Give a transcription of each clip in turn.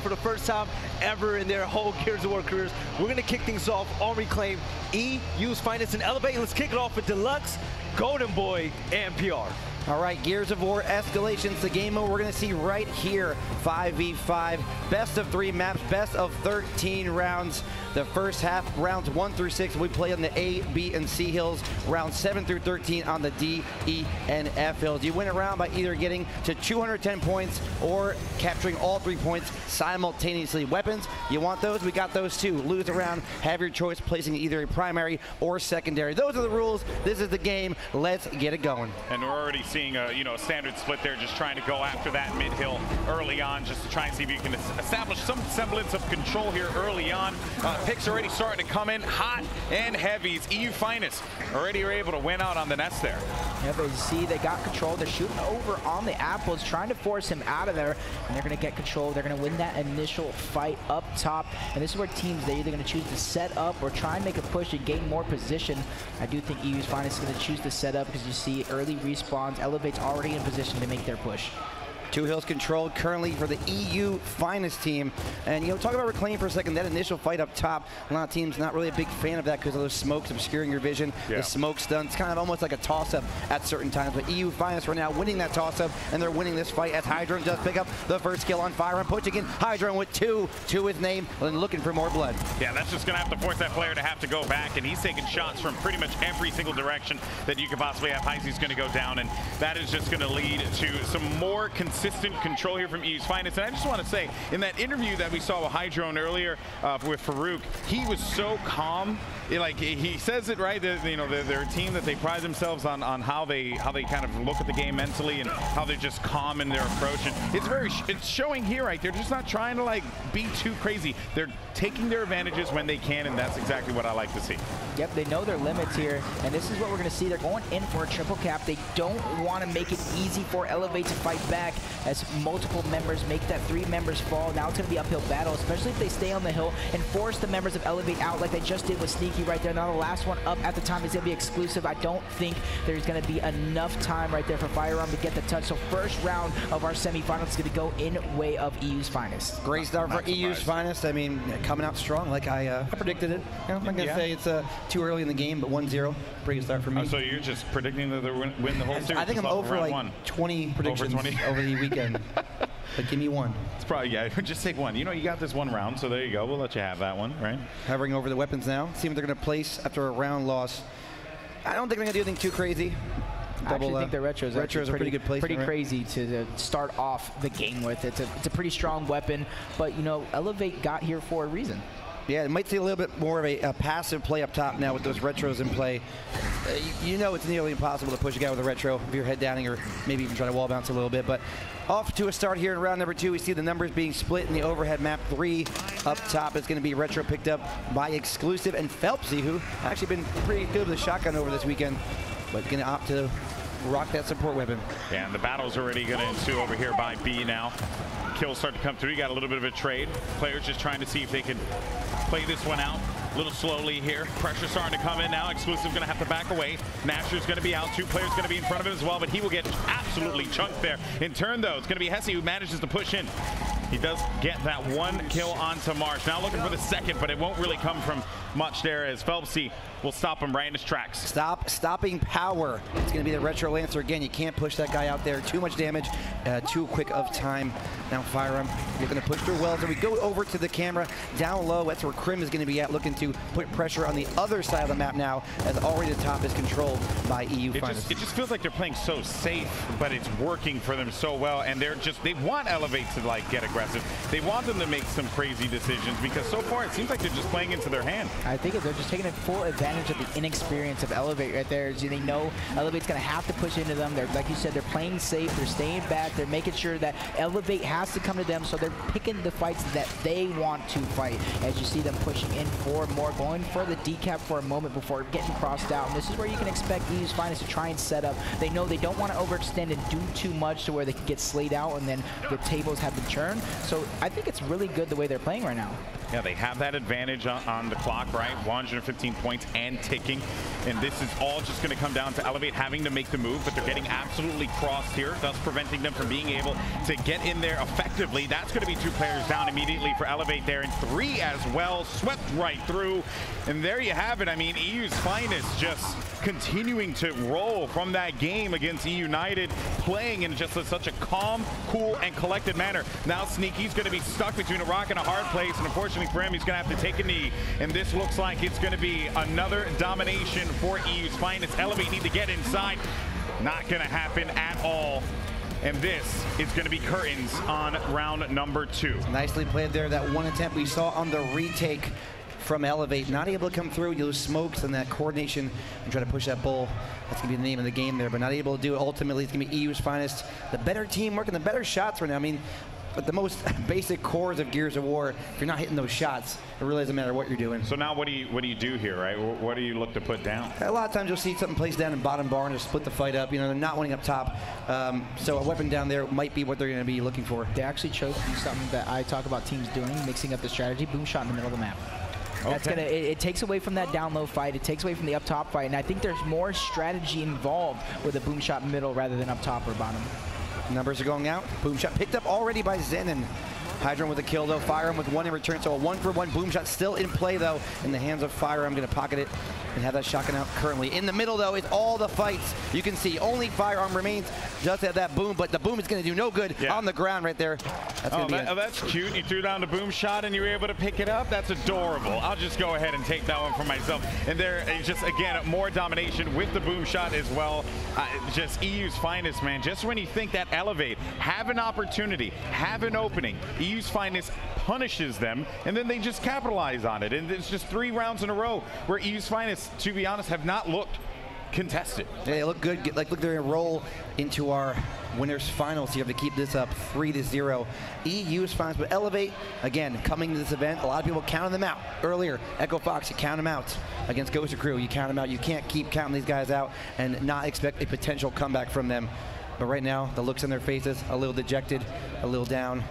for the first time ever in their whole Gears of War careers. We're going to kick things off on Reclaim. EU's finest and Elevate. Let's kick it off with Deluxe, Golden Boy, and PR. All right, Gears of War Escalations, the game mode we're going to see right here. 5v5, best of 3 maps, best of 13 rounds. The first half, rounds 1 through 6, we play on the A, B, and C hills. Rounds 7 through 13 on the D, E, and F hills. You win a round by either getting to 210 points or capturing all 3 points simultaneously. Weapons, you want those? We got those too. Lose a round, have your choice, placing either a primary or secondary. Those are the rules. This is the game. Let's get it going. And we're already seeing a standard split there, just trying to go after that mid hill early on, just to try and see if you can establish some semblance of control here early on. Picks already starting to come in hot and heavy. It's EU finest already are able to win out on the nest there. Yeah, but you see, they got control. They're shooting over on the apples, trying to force him out of there, and they're going to get control. They're going to win that initial fight up top, and this is where teams, they're either going to choose to set up or try and make a push and gain more position. I do think EU's finest is going to choose to set up because you see early respawns. Elevate's already in position to make their push. 2 hills controlled currently for the EU finest team. And, talk about Reclaim for a second. That initial fight up top, a lot of teams not really a big fan of that because of those smokes obscuring your vision. Yeah. The smoke stunts, kind of almost like a toss-up at certain times. But EU finest are now winning that toss-up, and they're winning this fight as Hydron does pick up the first kill on Fire and pushing in Hydron with 2 to his name and looking for more blood. Yeah, that's just going to have to force that player to have to go back, and he's taking shots from pretty much every single direction that you could possibly have. Heisey's going to go down, and that is just going to lead to some more consistent control here from EU's finest. And I just want to say, in that interview that we saw with Hydron earlier with Farouk, he was so calm. He says it right. They're a team that they pride themselves on how they kind of look at the game mentally and how they're just calm in their approach. And it's showing here, right? They're just not trying to be too crazy. They're taking their advantages when they can, and that's exactly what I like to see. Yep, they know their limits here, and this is what we're going to see. They're going in for a triple cap. They don't want to make it easy for Elevate to fight back as multiple members make that 3 members fall. Now it's going to be uphill battle, especially if they stay on the hill and force the members of Elevate out like they just did with Sneaky right there. Now the last one up at the time is going to be exclusive. I don't think there's going to be enough time right there for Firearm to get the touch. So first round of our semifinals is going to go in way of EU's finest. Great start for EU's finest. I mean, coming out strong like I predicted it. I'm not going to say it's too early in the game, but 1-0, pretty good start for me. Oh, so you're just predicting that they'll win the whole series? I think I'm over 20 predictions over the weekend. But give me 1. It's probably, yeah, just take 1. You got this 1 round, so there you go. We'll let you have that one, right? Hovering over the weapons now. See what they're going to place after a round loss. I don't think they're going to do anything too crazy. I actually think the retros are pretty good placement, pretty crazy to start off the game with. It's a pretty strong weapon, but Elevate got here for a reason. Yeah, it might see a little bit more of a passive play up top now with those retros in play. It's nearly impossible to push a guy with a retro if you're head downing or maybe even try to wall bounce a little bit. But off to a start here in round number 2. We see the numbers being split in the overhead map. 3 up top is going to be retro picked up by Exclusive and Phelpsy, who actually been pretty good with the shotgun over this weekend, but going to opt to rock that support weapon. Yeah, and the battle's already going to ensue over here by B now. Kills start to come through. You got a little bit of a trade. Players just trying to see if they can play this one out a little slowly here. Pressure starting to come in now. Exclusive going to have to back away. Nasher's going to be out. 2 players going to be in front of him as well, but he will get absolutely chunked there. In turn, though, it's going to be Hesse who manages to push in. He does get that 1 kill onto Marsh. Now looking for the second, but it won't really come from much there as Phelpsy will stop him right in his tracks. Stopping power. It's going to be the Retro Lancer again. You can't push that guy out there. Too much damage, too quick of time. Now Firearm looking to push through wells. And we go over to the camera down low. That's where Krim is going to be at, looking to put pressure on the other side of the map now, as already the top is controlled by EU finest. It just feels like they're playing so safe, but it's working for them so well. And they want Elevate to get aggressive. They want them to make some crazy decisions because so far it seems like they're just playing into their hand. I think they're just taking full advantage of the inexperience of Elevate right there. They know Elevate's going to have to push into them. They're, like you said, they're playing safe. They're staying back. They're making sure that Elevate has to come to them. So they're picking the fights that they want to fight. As you see them pushing in for more, going for the decap for a moment before getting crossed out. And this is where you can expect EU's finest to try and set up. They know they don't want to overextend and do too much to where they can get slayed out and then the tables have been turned. So I think it's really good the way they're playing right now. Yeah, they have that advantage on the clock. map, right? 115 points and ticking. And this is all just going to come down to Elevate having to make the move, but they're getting absolutely crossed here, thus preventing them from being able to get in there effectively. That's going to be 2 players down immediately for Elevate there, and 3 as well, swept right through. And there you have it. I mean, EU's Finest just continuing to roll from that game against E United, playing in just such a calm, cool, and collected manner. Now Sneaky's going to be stuck between a rock and a hard place, and unfortunately for him, he's going to have to take a knee. And this looks like it's going to be another domination for EU's Finest. Elevate need to get inside. Not going to happen at all. And this is going to be curtains on round number 2. Nicely played there. That one attempt we saw on the retake from Elevate, not able to come through. You lose smokes and that coordination and try to push that bull. That's going to be the name of the game there, but not able to do it. Ultimately, it's going to be EU's Finest. The better team working, the better shots right now. I mean, but the most basic cores of Gears of War, if you're not hitting those shots, it really doesn't matter what you're doing. So now what do you do here, right? What do you look to put down? A lot of times you'll see something placed down in bottom bar and just split the fight up. You know, they're not winning up top. So a weapon down there might be what they're going to be looking for. They actually chose to do something that I talk about teams doing, mixing up the strategy, boom shot in the middle of the map. That's gonna. It takes away from that down low fight. It takes away from the up top fight, and I think there's more strategy involved with a boom shot middle rather than up top or bottom. Numbers are going out. Boom shot picked up already by Zenon. Hydron with a kill though. Firearm with 1 in return, so a 1-for-1 boom shot still in play though in the hands of Firearm. Going to pocket it and have that shotgun out currently. In the middle though is all the fights. You can see only Firearm remains just at that boom, but the boom is going to do no good on the ground right there. That's cute. You threw down the boom shot and you were able to pick it up. That's adorable. I'll just go ahead and take that one for myself. And there is just, again, more domination with the boom shot as well. Just EU's Finest, man. Just when you think that Elevate have an opportunity, have an opening, EU's Finest punishes them, and then they just capitalize on it. And it's just 3 rounds in a row where EU's Finest, to be honest, have not looked contested. Yeah, they look good. Like, look, they're going to roll into our winners finals here to keep this up 3-0. EU's Finest, but Elevate, again, coming to this event, a lot of people counted them out earlier. Echo Fox, you count them out. Against Ghost Crew, you count them out. You can't keep counting these guys out and not expect a potential comeback from them. But right now, the looks on their faces, a little dejected, a little down.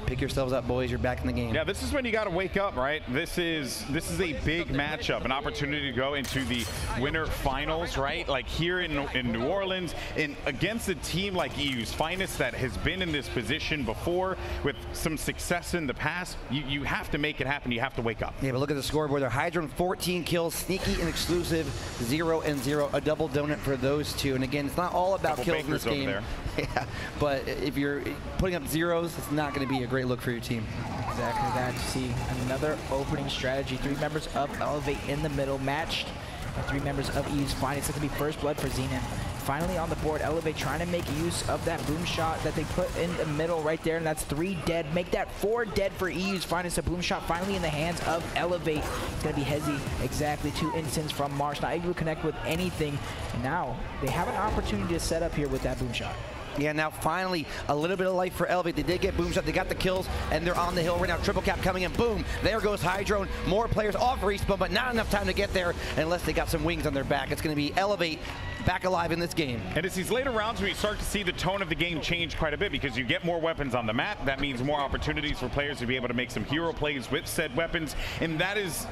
Pick yourselves up, boys. You're back in the game. Yeah, this is when you got to wake up, right? This is a big matchup, an opportunity to go into the winter finals, right? Like here in New Orleans, and against a team like EU's Finest that has been in this position before with some success in the past. You have to make it happen. You have to wake up. Yeah, but look at the scoreboard there. Hydron 14 kills, Sneaky and Exclusive 0-0, a double donut for those two. And again, it's not all about kills in this game. Yeah, but if you're putting up zeros, it's not going to be a great look for your team. Exactly that. See another opening strategy. 3 members of Elevate in the middle, matched by 3 members of EU's Finest. It's going to be first blood for Zenon. Finally on the board, Elevate trying to make use of that boom shot that they put in the middle right there, and that's 3 dead. Make that 4 dead for EU's Finest. A boom shot finally in the hands of Elevate. It's going to be Hezi, exactly 2 instants from Marsh, not able to connect with anything. And now they have an opportunity to set up here with that boom shot. Yeah, now finally a little bit of life for Elevate. They did get boom shot, they got the kills, and they're on the hill right now. Triple cap coming in, boom. There goes Hydron. More players off respawn, but not enough time to get there unless they got some wings on their back. It's going to be Elevate back alive in this game. And it's these later rounds where you start to see the tone of the game change quite a bit because you get more weapons on the map. That means more opportunities for players to be able to make some hero plays with said weapons, and that is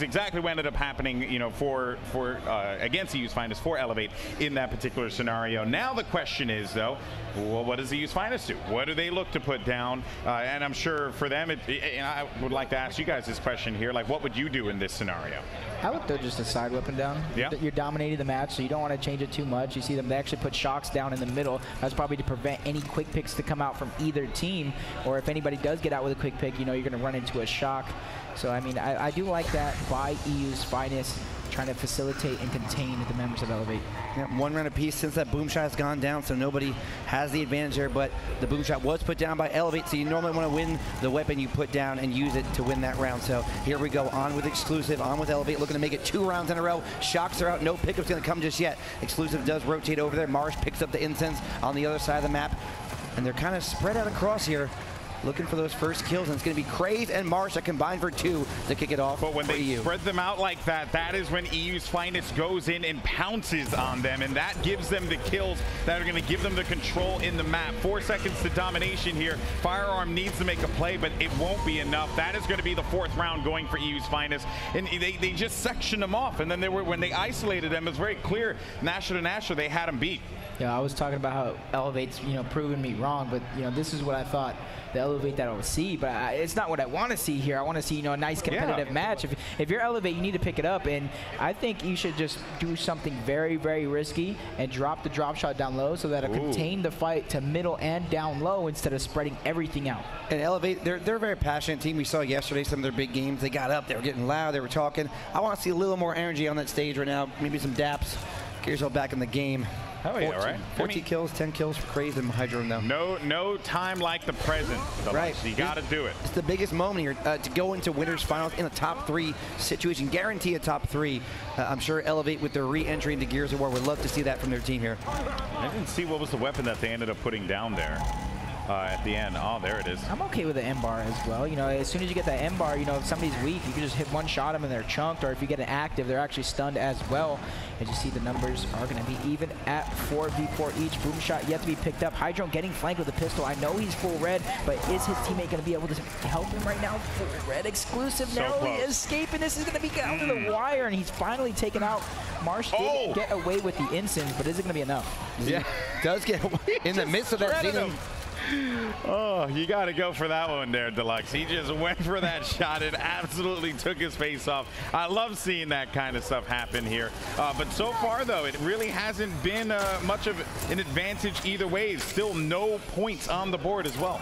exactly what ended up happening, you know, for against EU's Finest for Elevate in that particular scenario. Now the question is though, well, what does EU's Finest do? What do they look to put down? And I'm sure for them, and I would like to ask you guys this question here, like what would you do in this scenario? I would throw just a side weapon down. Yeah. You're dominating the match, so you don't want to change it too much. You see them, they actually put shocks down in the middle. That's probably to prevent any quick picks to come out from either team, or if anybody does get out with a quick pick, you know you're going to run into a shock. So, I mean, I do like that by EU's Finest, trying to facilitate and contain the members of Elevate. Yeah, 1 round apiece since that boom shot has gone down, so nobody has the advantage there, but the boom shot was put down by Elevate, so you normally want to win the weapon you put down and use it to win that round. So here we go, on with Exclusive, on with Elevate, looking to make it 2 rounds in a row. Shocks are out, no pickup's going to come just yet. Exclusive does rotate over there. Marsh picks up the incense on the other side of the map, and they're kind of spread out across here. looking for those first kills, and it's going to be Craze and Marsh that combine for 2 to kick it off. But when they EU. spread them out like that, that is when EU's Finest goes in and pounces on them, and that gives them the kills that are going to give them the control in the map. 4 seconds to domination here. Firearm needs to make a play, but it won't be enough. That is going to be the 4th round going for EU's Finest, and they just sectioned them off, and then when they isolated them, it was very clear, Nasher to Nasher, they had them beat. Yeah, I was talking about how Elevate's, proving me wrong, but, this is what I thought, the Elevate that I would see, but it's not what I want to see here. I want to see, a nice competitive match. If you're Elevate, you need to pick it up, and I think you should just do something very, very risky and drop the drop shot down low so that it contain the fight to middle and down low instead of spreading everything out. And Elevate, they're a very passionate team. We saw yesterday some of their big games. They got up, they were getting loud, they were talking. I want to see a little more energy on that stage right now, maybe some daps. Get yourself back in the game. Oh yeah, right. 14 kills, 10 kills for Craze and Hydro now. No time like the present. Right. You got to do it. It's the biggest moment here to go into winners finals in a top 3 situation. Guarantee a top 3. I'm sure Elevate with their re-entry into Gears of War would love to see that from their team here. I didn't see what was the weapon that they ended up putting down there. At the end. Oh, there it is. I'm okay with the M-bar as well. As soon as you get that M-bar, if somebody's weak, you can just hit one shot them and they're chunked, or if you get an active, they're actually stunned as well. As you see, the numbers are going to be even at 4v4 each. Boom shot yet to be picked up. Hydro getting flanked with a pistol. I know he's full red, but is his teammate going to be able to help him right now? Full red exclusive, narrowly escaping. This is going to be down to the wire, and he's finally taken out. Marsh did get away with the instance, but is it going to be enough? Yeah, does get in the midst of that scene. Oh, you got to go for that one there, Deluxe. He just went for that shot. It absolutely took his face off. I love seeing that kind of stuff happen here. But so far, though, it really hasn't been much of an advantage either way. Still no points on the board as well.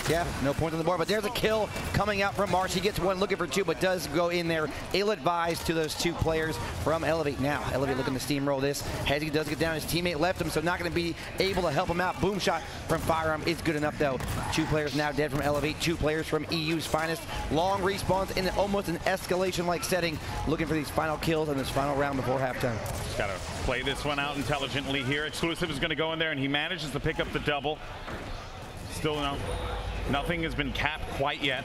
Yeah, no point on the board, but there's a kill coming out from Marsh. He gets one, looking for 2, but does go in there. Ill-advised to those 2 players from Elevate. Now, Elevate looking to steamroll this. Hezzy does get down. His teammate left him, so not going to be able to help him out. Boom shot from Firearm is good enough, though. 2 players now dead from Elevate. 2 players from EU's Finest. Long respawns in almost an escalation-like setting, looking for these final kills in this final round before halftime. Just got to play this one out intelligently here. Exclusive is going to go in there, and he manages to pick up the double. Still no. Nothing has been capped quite yet,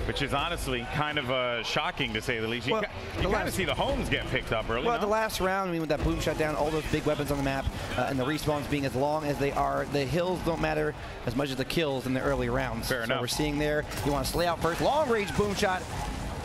which is honestly kind of shocking to say the least. You kind of see the homes get picked up early. Well, the last round, with that boom shut down, all those big weapons on the map, and the respawns being as long as they are, the hills don't matter as much as the kills in the early rounds. Fair enough. We're seeing there, you want to slay out first, long range boom shot.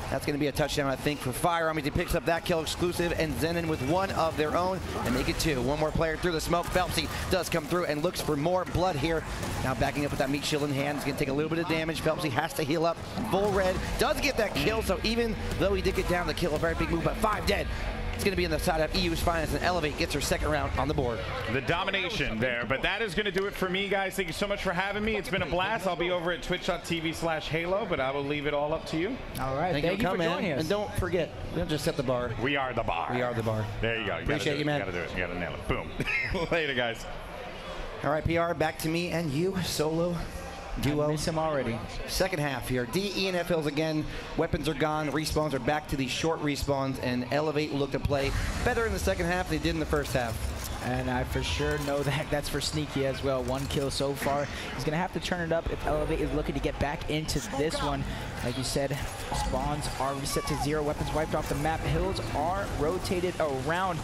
That's going to be a touchdown, I think, for Firearm. He picks up that kill exclusive, and Zenon with one of their own, and make it 2. One more player through the smoke. Phelpsy does come through and looks for more blood here. Now backing up with that meat shield in hand. He's going to take a little bit of damage. Phelpsy has to heal up. Full red. Does get that kill, so even though he did get down the kill, a very big move, but 5 dead. It's going to be in the side of EU's Finest, and Elevate gets her 2nd round on the board. The domination there, but that is going to do it for me, guys. Thank you so much for having me. It's been a blast. I'll be over at twitch.tv/Halo, but I will leave it all up to you. All right, thank you for joining us. And don't forget, we don't just set the bar. We are the bar. We are the bar. There you go. Appreciate you, man. You got to do it. You got to nail it. Boom. Later, guys. All right, PR, back to me and you, solo. Duo. I miss him already. Second half here. DENF hills again. Weapons are gone. Respawns are back to the short respawns, and Elevate will look to play better in the second half than they did in the first half. And I for sure know that that's for Sneaky as well. 1 kill so far. He's going to have to turn it up if Elevate is looking to get back into this one. Like you said, spawns are reset to 0. Weapons wiped off the map. Hills are rotated around.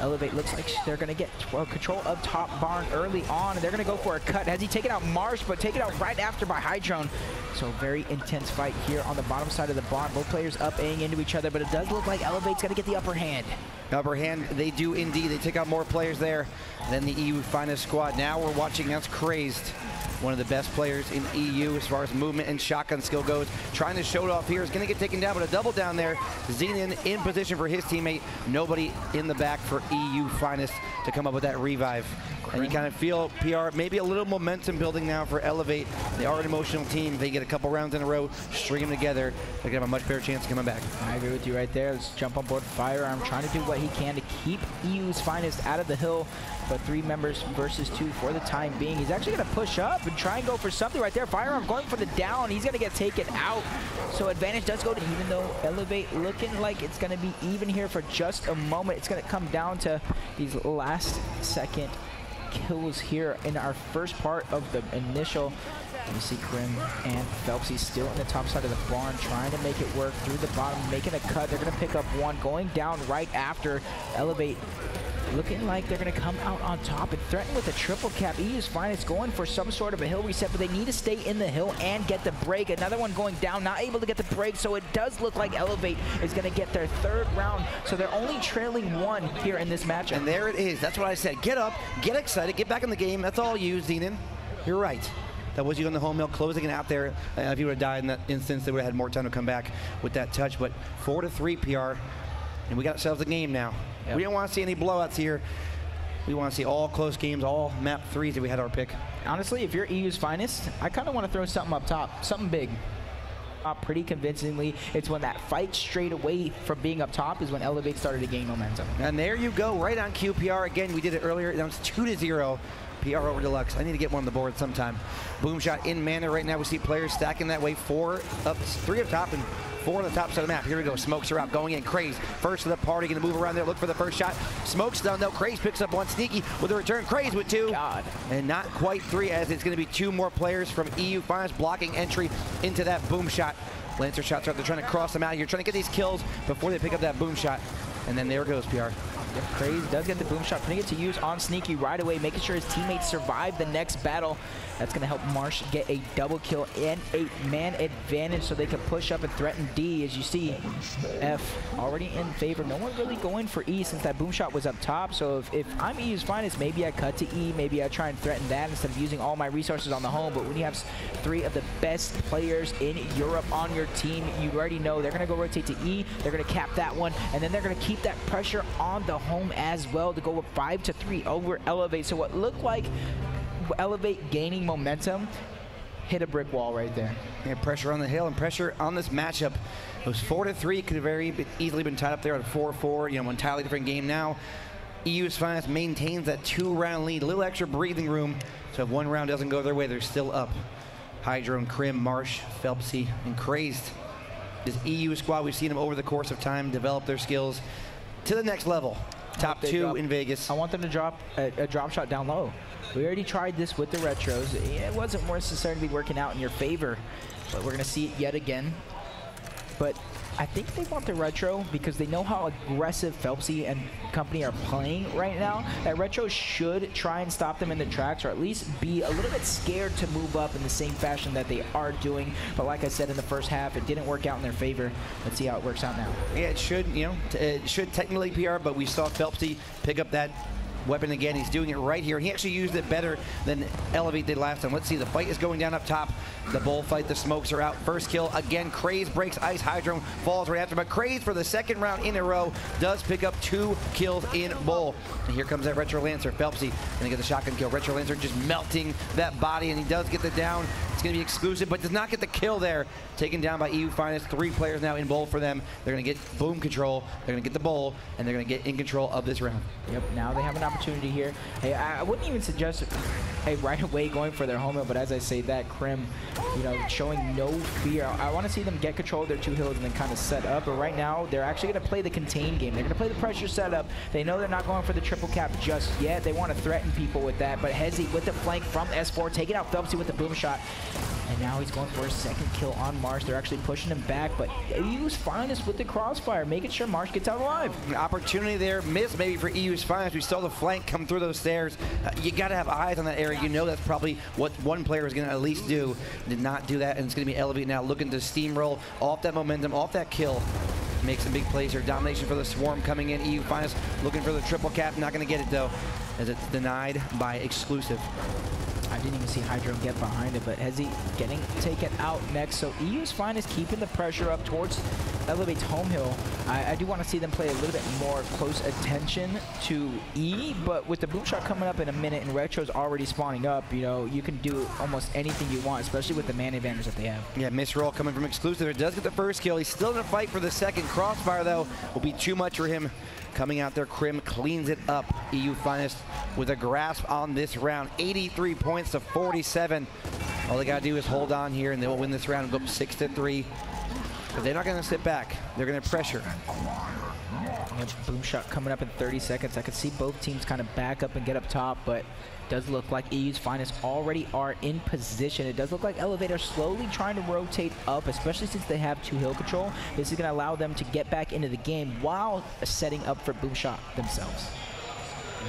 Elevate looks like they're going to get control of top barn early on, and they're going to go for a cut. Has he taken out Marsh, but taken out right after by Hydrone. So very intense fight here on the bottom side of the barn. Both players up, Aing into each other, but it does look like Elevate's going to get the upper hand. Upper hand, they do indeed. They take out more players there than the EU Finest squad. Now we're watching against Crazed. One of the best players in EU as far as movement and shotgun skill goes. Trying to show it off here. Is going to get taken down, but a double down there. Zenon in position for his teammate. Nobody in the back for EU Finest to come up with that revive. And you kind of feel, PR, maybe a little momentum building now for Elevate. They are an emotional team. They get a couple rounds in a row, string them together. They're going to have a much better chance of coming back. I agree with you right there. Let's jump on board Firearm, trying to do what he can to keep EU's Finest out of the hill. But 3 members versus 2 for the time being. He's actually going to push up and try and go for something right there. Firearm going for the down. He's going to get taken out. So advantage does go to, even though Elevate looking like it's going to be even here for just a moment. It's going to come down to these last second kills here in our first part of the initial You see Krim and Phelpsy still in the top side of the barn, trying to make it work through the bottom, making a cut. They're going to pick up one, going down right after Elevate. Looking like they're going to come out on top and threaten with a triple cap. EU's Finest going for some sort of a hill reset, but they need to stay in the hill and get the break. Another one going down, not able to get the break, so it does look like Elevate is going to get their third round. So they're only trailing one here in this matchup. And there it is. That's what I said. Get up, get excited, get back in the game. That's all you, Xenon. You're right. That was you on the home hill, closing it out there. If you would have died in that instance, they would have had more time to come back with that touch. But 4-3 PR, and we got ourselves a game now. Yep. We don't want to see any blowouts here. We want to see all close games, all map threes if we had our pick. Honestly, if you're EU's Finest, I kind of want to throw something up top, something big. Pretty convincingly, it's when that fight straight away from being up top is when Elevate started to gain momentum. And there you go, right on QPR. Again, we did it earlier. It was 2-0. PR over Deluxe. I need to get one on the board sometime. Boom shot in mana right now. We see players stacking that way. 3 up top and 4 on the top side of the map. Here we go. Smokes are out. Going in. Craze. First of the party. Going to move around there. Look for the first shot. Smokes down though. Craze picks up one. Sneaky with a return. Craze with 2. God. And not quite 3 as it's going to be 2 more players from EU Finest blocking entry into that boom shot. Lancer shots are. They're trying to cross them out here. Trying to get these kills before they pick up that boom shot. And then there goes PR. Yep, Craze does get the boom shot, putting it to use on Sneaky right away, making sure his teammates survive the next battle. That's going to help Marsh get a double kill and a man advantage so they can push up and threaten D. As you see, F already in favor. No one really going for E since that boom shot was up top. So if I'm EU's Finest, maybe I cut to E. Maybe I try and threaten that instead of using all my resources on the home. But when you have 3 of the best players in Europe on your team, you already know they're going to go rotate to E. They're going to cap that one. And then they're going to keep that pressure on the home as well to go with 5-3 over Elevate. So what looked like Elevate gaining momentum hit a brick wall right there. Yeah, pressure on the hill and pressure on this matchup. It was 4-3, could have very easily been tied up there at 4-4. You know, entirely different game now. EU's Finest maintains that 2-round lead. A little extra breathing room, so if one round doesn't go their way, they're still up. Hydro and Krim, Marsh, Phelpsy, and Crazed. This EU squad, we've seen them over the course of time develop their skills to the next level. Top 2 in Vegas. I want them to drop a drop shot down low. We already tried this with the retros. It wasn't necessarily working out in your favor, but we're going to see it yet again. But I think they want the retro because they know how aggressive Phelpsy and company are playing right now. That retro should try and stop them in the tracks, or at least be a little bit scared to move up in the same fashion that they are doing. But like I said in the first half, it didn't work out in their favor. Let's see how it works out now. Yeah, it should, you know, it should technically PR, but we saw Phelpsy pick up that weapon again. He's doing it right here. He actually used it better than Elevate did last time. Let's see, the fight is going down up top. The bullfight, the smokes are out. First kill again. Craze breaks ice. Hydro falls right after, but Craze for the second round in a row does pick up 2 kills in bowl. And here comes that Retro Lancer. Phelpsy gonna get the shotgun kill. Retro Lancer just melting that body, and he does get the down. It's gonna be exclusive, but does not get the kill there. Taken down by EU Finest. 3 players now in bowl for them. They're gonna get boom control. They're gonna get the bowl, and they're gonna get in control of this round. Yep, now they have an opportunity here. Hey, I wouldn't even suggest right away going for their home hill, but as I say that, Krim, you know, showing no fear. I want to see them get control of their 2 hills and then kind of set up, but right now they're actually going to play the contain game. They're going to play the pressure setup. They know they're not going for the triple cap just yet. They want to threaten people with that, but Hezi with the flank from S4, taking out Phelpsy with the boom shot. And now he's going for a second kill on Marsh. They're actually pushing him back, but EU's Finest with the crossfire, making sure Marsh gets out alive. Opportunity there, miss maybe for EU's Finest. We saw the flank come through those stairs. You got to have eyes on that area. You know that's probably what one player is going to at least do. Did not do that, and it's going to be Elevate now looking to steamroll off that momentum, off that kill. Make some big plays here. Domination for the Swarm coming in. EU Finest looking for the triple cap. Not going to get it, though, as it's denied by exclusive. I didn't even see Hydro get behind it, but Hezi getting taken out next. So EU's Finest keeping the pressure up towards Elevate's home hill. I do want to see them play a little bit more close attention to E, but with the boom shot coming up in a minute and Retro's already spawning up, you know, you can do almost anything you want, especially with the man advantage that they have. Yeah, misroll coming from exclusive. It does get the first kill. He's still in a fight for the second. Crossfire, though, will be too much for him. Coming out there, Krim cleans it up. EU Finest with a grasp on this round. 83 points to 47. All they got to do is hold on here, and they will win this round and go up 6-3. But they're not going to sit back. They're going to pressure. Yep, boom shot coming up in 30 seconds. I could see both teams kind of back up and get up top, but does look like EU's Finest already are in position. It does look like Elevator slowly trying to rotate up, especially since they have 2 hill control. This is going to allow them to get back into the game while setting up for boom shot themselves.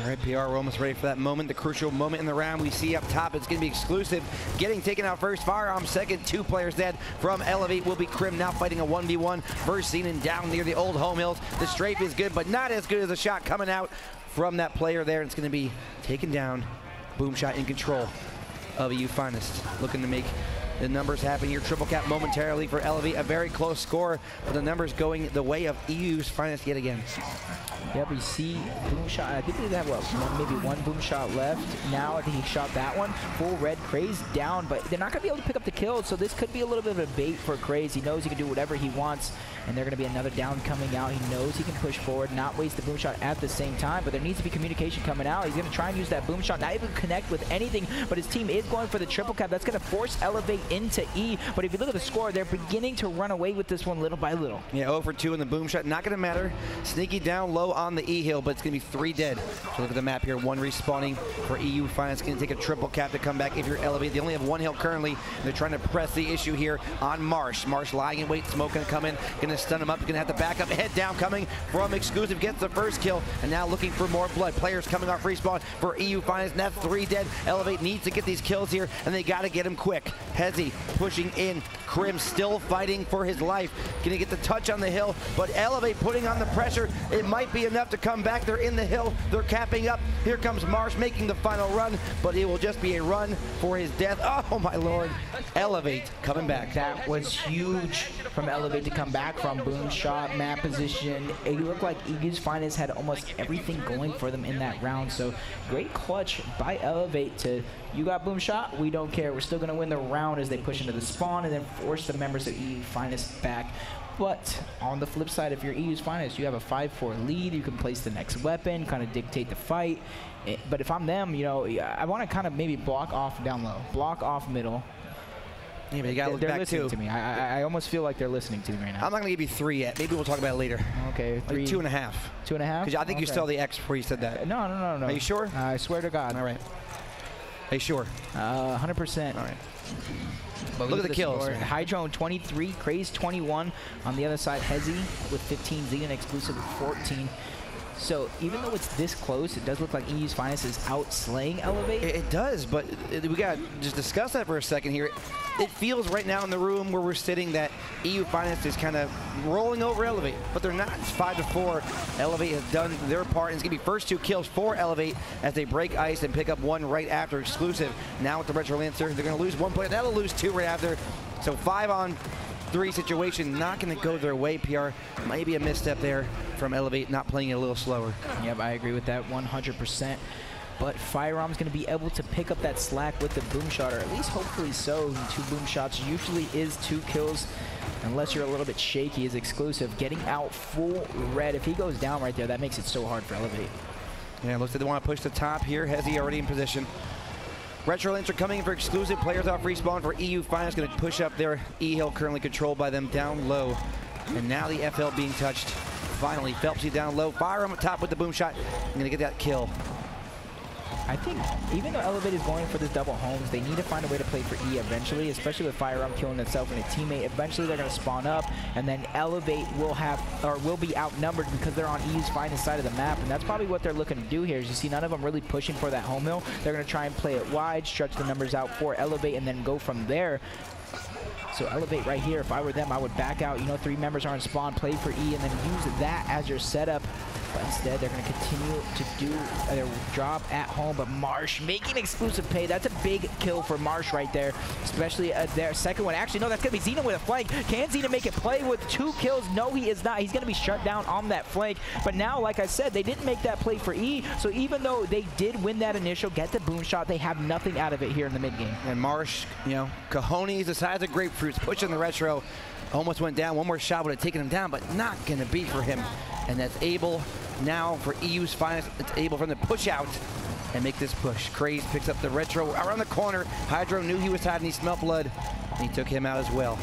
All right, PR, we're almost ready for that moment, the crucial moment in the round. We see up top, it's going to be exclusive. Getting taken out first, Firearm second, 2 players dead from Elevate will be Crim now fighting a 1v1 versus Xenon down near the old home hills. The strafe is good, but not as good as a shot coming out from that player there. It's going to be taken down. Boomshot in control of EU Finest. Looking to make the numbers happen here. Triple cap momentarily for Elevate. A very close score, but the numbers going the way of EU's Finest yet again. Yep, we see boom shot. I think they have maybe 1 boom shot left. Now I think he shot that one. Full red. Craze down, but they're not going to be able to pick up the kill, so this could be a little bit of a bait for Craze. He knows he can do whatever he wants, and they're going to be another down coming out. He knows he can push forward, not waste the boom shot at the same time, but there needs to be communication coming out. He's going to try and use that boom shot, not even connect with anything, but his team is going for the triple cap. That's going to force Elevate into E, but if you look at the score, they're beginning to run away with this one little by little. Yeah, 0 for 2 in the boom shot. Not going to matter. Sneaky down low on the E hill, but it's going to be 3 dead. So look at the map here. 1 respawning for EU Finance. Going to take a triple cap to come back if you're Elevate. They only have 1 hill currently. They're trying to press the issue here on Marsh. Marsh lying in wait. Smoke going to come in. Going to stun him up. Going to have to back up. Head down coming from Exclusive. Gets the first kill. And now looking for more blood. Players coming off respawn for EU Finance. And that's 3 dead. Elevate needs to get these kills here, and they got to get him quick. Hezi pushing in. Crim still fighting for his life. Going to get the touch on the hill, but Elevate putting on the pressure. It might be enough to come back. They're in the hill. They're capping up. Here comes Marsh making the final run, but it will just be a run for his death. Oh, my Lord. Elevate coming back. That was huge from Elevate to come back from. Boom shot, map position. It looked like EU's Finest had almost everything going for them in that round, so great clutch by Elevate to, you got boom shot, we don't care. We're still going to win the round as they push into the spawn and then force the members of EU Finest back. But on the flip side, if you're EU's Finest, you have a 5-4 lead. You can place the next weapon, kind of dictate the fight. But if I'm them, you know, I want to kind of maybe block off down low, block off middle. Yeah, but you gotta look they're back listening too. to me. I almost feel like they're listening to me right now. I'm not gonna give you 3 yet. Maybe we'll talk about it later. Okay, 3. Like 2.5. 2.5? Because I think you saw the X before you said that. No. Are you sure? I swear to God. All right. Are you sure? 100%. All right. But look at the kills. Score. Hydro 23, Craze 21. On the other side, Hezi with 15, Xenon Exclusive with 14. So even though it's this close, it does look like EU's Finest is outslaying Elevate. It does, but we got to just discuss that for a second here. It feels right now in the room where we're sitting that EU Finest is kind of rolling over Elevate, but they're not. It's 5-4. Elevate has done their part, and it's going to be first 2 kills for Elevate as they break ice and pick up 1 right after Exclusive. Now with the Retro Lancer, they're going to lose 1 player. That'll lose 2 right after. So 5-on-3 situation, not going to go their way. PR, maybe a misstep there from Elevate, not playing it a little slower. Yep, I agree with that 100%. But Firearm's going to be able to pick up that slack with the boom shot, or at least hopefully so. 2 boom shots usually is 2 kills, unless you're a little bit shaky. Is Exclusive getting out full red. If he goes down right there, that makes it so hard for Elevate. Yeah, looks like they want to push the top here. Hezi already in position. Retro Lancer coming in for Exclusive. Players off respawn for EU Finest. Going to push up their E-Hill, currently controlled by them down low. And now the FL being touched. Finally, Phelpsy down low. Firearm up top with the boom shot. Going to get that kill. I think even though Elevate is going for this double homes, they need to find a way to play for E eventually, especially with Firearm killing itself and a teammate. Eventually they're going to spawn up, and then Elevate will be outnumbered because they're on E's Finest side of the map, and that's probably what they're looking to do here. Is you see none of them really pushing for that home hill. They're going to try and play it wide, stretch the numbers out for Elevate, and then go from there. So Elevate right here, if I were them, I would back out. You know, 3 members are on spawn, play for E, and then use that as your setup. But instead, they're going to continue to do their job at home. But Marsh making Exclusive pay. That's a big kill for Marsh right there, especially their second one. Actually, no, that's going to be Xenon with a flank. Can Xenon make it play with 2 kills? No, he is not. He's going to be shut down on that flank. But now, like I said, they didn't make that play for E. So even though they did win that initial, get the boom shot, they have nothing out of it here in the mid game. And Marsh, you know, cojones the size of grapefruits, pushing the Retro. Almost went down. 1 more shot would have taken him down, but not going to be for him. And that's able now for EU's Finest. It's able from the push out and make this push. Craze picks up the Retro around the corner. Hydro knew he was hiding. He smelled blood, and he took him out as well.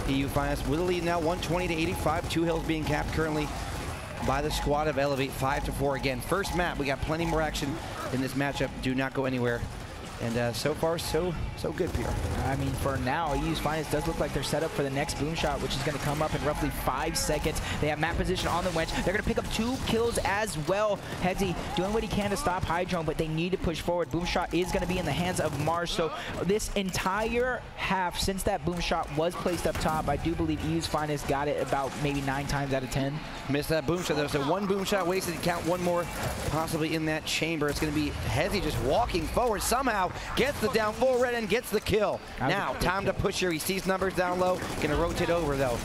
EU Finest with a lead now, 120 to 85. 2 hills being capped currently. by the squad of Elevate, 5-4 again. First map, we got plenty more action in this matchup. Do not go anywhere. And so far, so good, Pierre. I mean, for now, EU's Finest does look like they're set up for the next boom shot, which is going to come up in roughly 5 seconds. They have map position on the Wench. They're going to pick up 2 kills as well. Hedzi doing what he can to stop Hydrone, but they need to push forward. Boom shot is going to be in the hands of Mars. So this entire half, since that boom shot was placed up top, I do believe EU's Finest got it about maybe 9 times out of 10. Missed that boom shot, though. So 1 boom shot wasted. Count 1 more possibly in that chamber. It's going to be Hedzi just walking forward somehow. Gets the down full red and gets the kill. Now, time to push here. He sees numbers down low. Going to rotate over, though.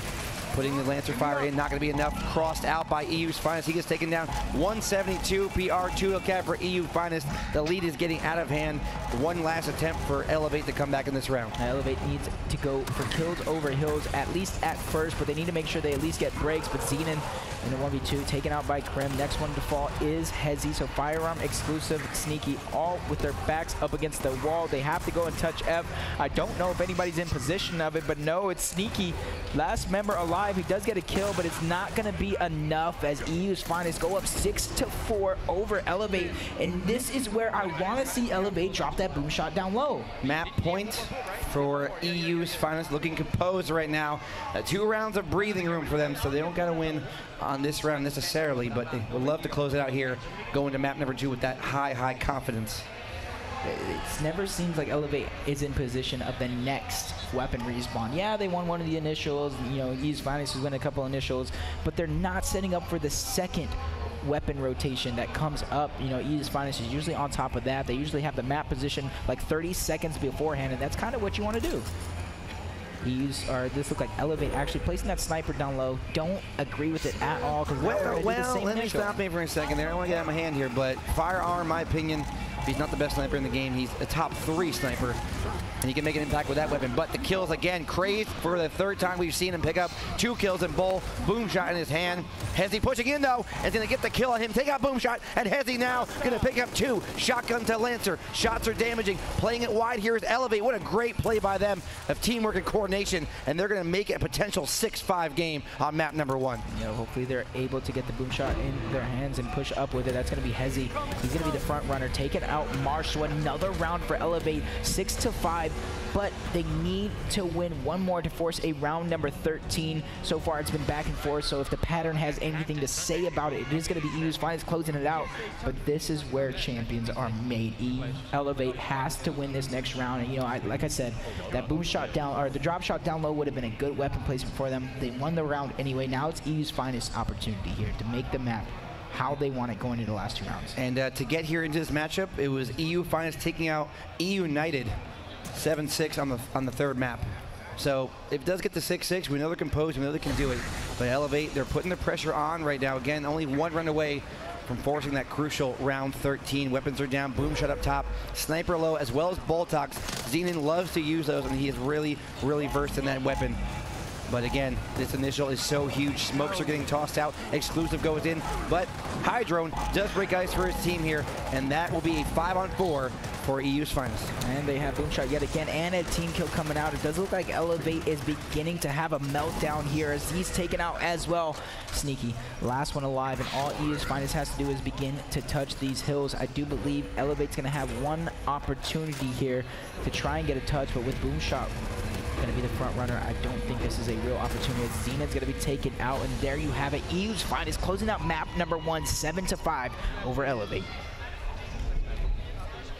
Putting the Lancer Fire in, not going to be enough. Crossed out by EU's Finest. He gets taken down. 172 PR, 2 cap for EU Finest. The lead is getting out of hand. One last attempt for Elevate to come back in this round. Elevate needs to go for kills over hills, at least at first, but they need to make sure they at least get breaks. But Xenon in the 1v2, taken out by Krim. Next one to fall is Hedzi. So Firearm, Exclusive, Sneaky, all with their backs up against the wall. They have to go and touch F. I don't know if anybody's in position of it, but no, it's Sneaky. Last member alive. He does get a kill, but it's not going to be enough as EU's Finest go up 6-4 over Elevate. And this is where I want to see Elevate drop that boom shot down low. Map point for EU's Finest, looking composed right now. 2 rounds of breathing room for them, so they don't got to win on this round necessarily, but they would love to close it out here, going to map number 2 with that high confidence. It never seems like Elevate is in position of the next weapon respawn. Yeah, they won one of the initials. You know, EU's Finest has won a couple initials, but they're not setting up for the second weapon rotation that comes up. You know, EU's Finest is usually on top of that. They usually have the map position like 30 seconds beforehand, and that's kind of what you want to do. This looks like Elevate actually placing that sniper down low. Don't agree with it at all. Well, let me stop me for a second there. I want to get out my hand here, but Firearm, in my opinion, he's not the best sniper in the game. He's a top 3 sniper, and he can make an impact with that weapon. But the kills, again, Crazed for the 3rd time we've seen him pick up 2 kills in Bull. Boom shot in his hand. Hedzi pushing in, though, and going to get the kill on him. Take out boom shot, and Hedzi now going to pick up 2. Shotgun to Lancer. Shots are damaging. Playing it wide here is Elevate. What a great play by them of teamwork and coordination, and they're going to make it a potential 6-5 game on map number 1. You know, hopefully they're able to get the boom shot in their hands and push up with it. That's going to be Hedzi. He's going to be the front runner. Take it out Marsh. So another round for Elevate, 6-5, but they need to win 1 more to force a round number 13. So far it's been back and forth, so if the pattern has anything to say about it, it is going to be EU's Finest closing it out. But this is where champions are made. Elevate has to win this next round, and you know, like I said, that boom shot down, or the drop shot down low would have been a good weapon placement for them. They won the round anyway. Now it's EU's Finest opportunity here to make the map how they want it going into the last 2 rounds. And to get here into this matchup, it was EU Finest taking out EU United 7-6 on the 3rd map. So if it does get to 6-6, we know they're composed, we know they can do it. But Elevate, they're putting the pressure on right now. Again, only 1 run away from forcing that crucial round 13. Weapons are down, boom shot up top, sniper low, as well as Boltox. Xenon loves to use those, and he is really versed in that weapon. But again, this initial is so huge. Smokes are getting tossed out. Exclusive goes in, but Hydrone does break ice for his team here, and that will be a 5-on-4 for EU's Finest. And they have boom shot yet again, and a team kill coming out. It does look like Elevate is beginning to have a meltdown here as he's taken out as well. Sneaky, last one alive, and all EU's Finest has to do is begin to touch these hills. I do believe Elevate's going to have 1 opportunity here to try and get a touch, but with boom shot going to be the front runner, I don't think this is a real opportunity. Xenon's going to be taken out, and there you have it. EU's Finest closing out map number 1, 7-5 over Elevate.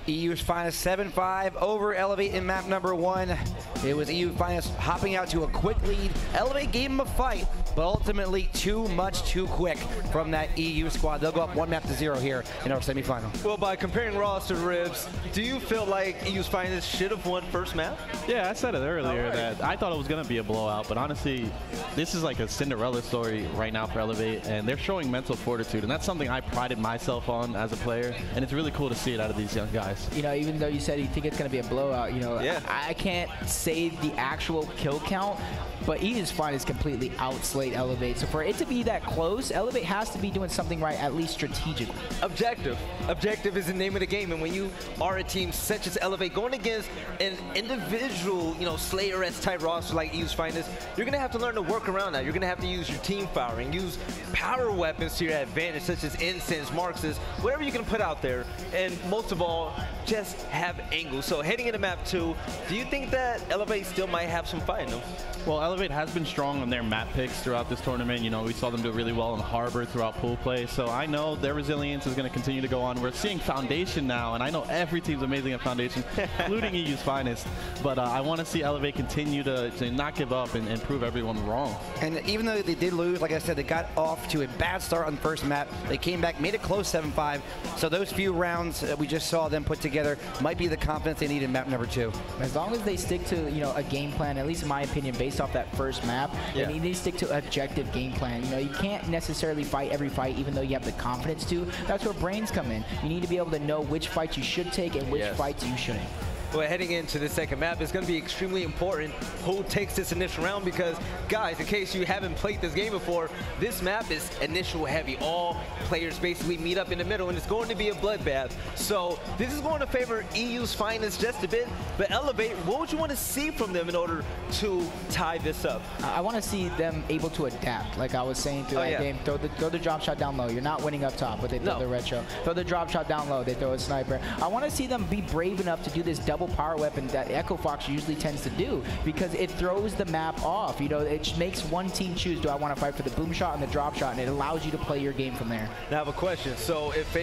EU's Finest 7-5 over Elevate in map number 1. It was EU Finest hopping out to a quick lead. Elevate gave him a fight, but ultimately too much too quick from that EU squad. They'll go up 1-0 here in our semifinal. Well, by comparing Ross to Ribs, do you feel like EU's Finest should have won first map? Yeah, I said it earlier that I thought it was going to be a blowout, but honestly, this is like a Cinderella story right now for Elevate, and they're showing mental fortitude, and that's something I prided myself on as a player, and it's really cool to see it out of these young guys. You know, even though you said you think it's going to be a blowout, you know, I can't say the actual kill count, but E's Finest completely outslate Elevate. So for it to be that close, Elevate has to be doing something right, at least strategically. Objective. Objective is the name of the game, and when you are a team such as Elevate going against an individual, Slayer-esque type roster like EU's Finest, you're gonna have to learn to work around that. You're gonna have to use your team firing, use power weapons to your advantage, such as incense, Marxist, whatever you can put out there, and most of all, just have angles. So heading into map 2, do you think that Elevate still might have some fight in them? Well, Elevate has been strong on their map picks throughout this tournament. We saw them do really well in Harbor throughout pool play. So I know their resilience is going to continue to go on. We're seeing Foundation now, and I know every team's amazing at Foundation, including EU's Finest. But I want to see Elevate continue to not give up and prove everyone wrong. And even though they did lose, like I said, they got off to a bad start on the first map. They came back, made it close 7-5. So those few rounds that we just saw them put together might be the confidence they need in map number 2. As long as they stick to a game plan, at least in my opinion, based off that first map, they need to stick to an objective game plan. You can't necessarily fight every fight, even though you have the confidence to. That's where brains come in. You need to be able to know which fights you should take and which fights you shouldn't. Well, heading into the second map, it's going to be extremely important who takes this initial round because, guys, in case you haven't played this game before, this map is initial heavy. All players basically meet up in the middle, and it's going to be a bloodbath. So this is going to favor EU's Finest just a bit, but Elevate, what would you want to see from them in order to tie this up? I want to see them able to adapt. Like I was saying through that game, throw the drop shot down low. You're not winning up top, but they throw the retro. Throw the drop shot down low, they throw a sniper. I want to see them be brave enough to do this double power weapon that Echo Fox usually tends to do because it throws the map off. It makes one team choose, do I want to fight for the boom shot and the drop shot, and it allows you to play your game from there. Now I have a question. So if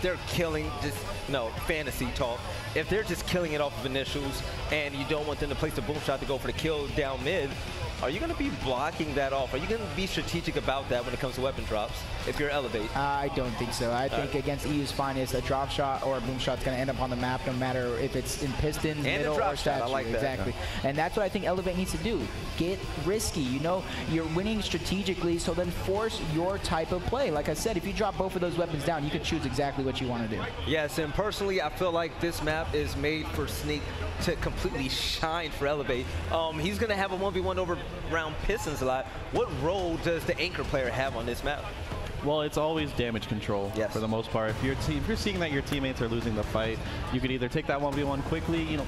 they're killing just, fantasy talk, if they're just killing it off of initials and you don't want them to place the boom shot to go for the kill down mid, are you going to be blocking that off? Are you going to be strategic about that when it comes to weapon drops if you're Elevate? I don't think so. I think against EU's Finest, a drop shot or a boom shot is going to end up on the map no matter if it's in piston, middle, or statue. I like that. Exactly. And that's what I think Elevate needs to do. Get risky. You're winning strategically, so then force your type of play. Like I said, if you drop both of those weapons down, you can choose exactly what you want to do. Yes, and personally, I feel like this map is made for Sneak to completely shine for Elevate. He's going to have a 1v1 over around Pistons a lot. What role does the anchor player have on this map? Well, it's always damage control for the most part. If you're seeing that your teammates are losing the fight, you could either take that 1v1 quickly,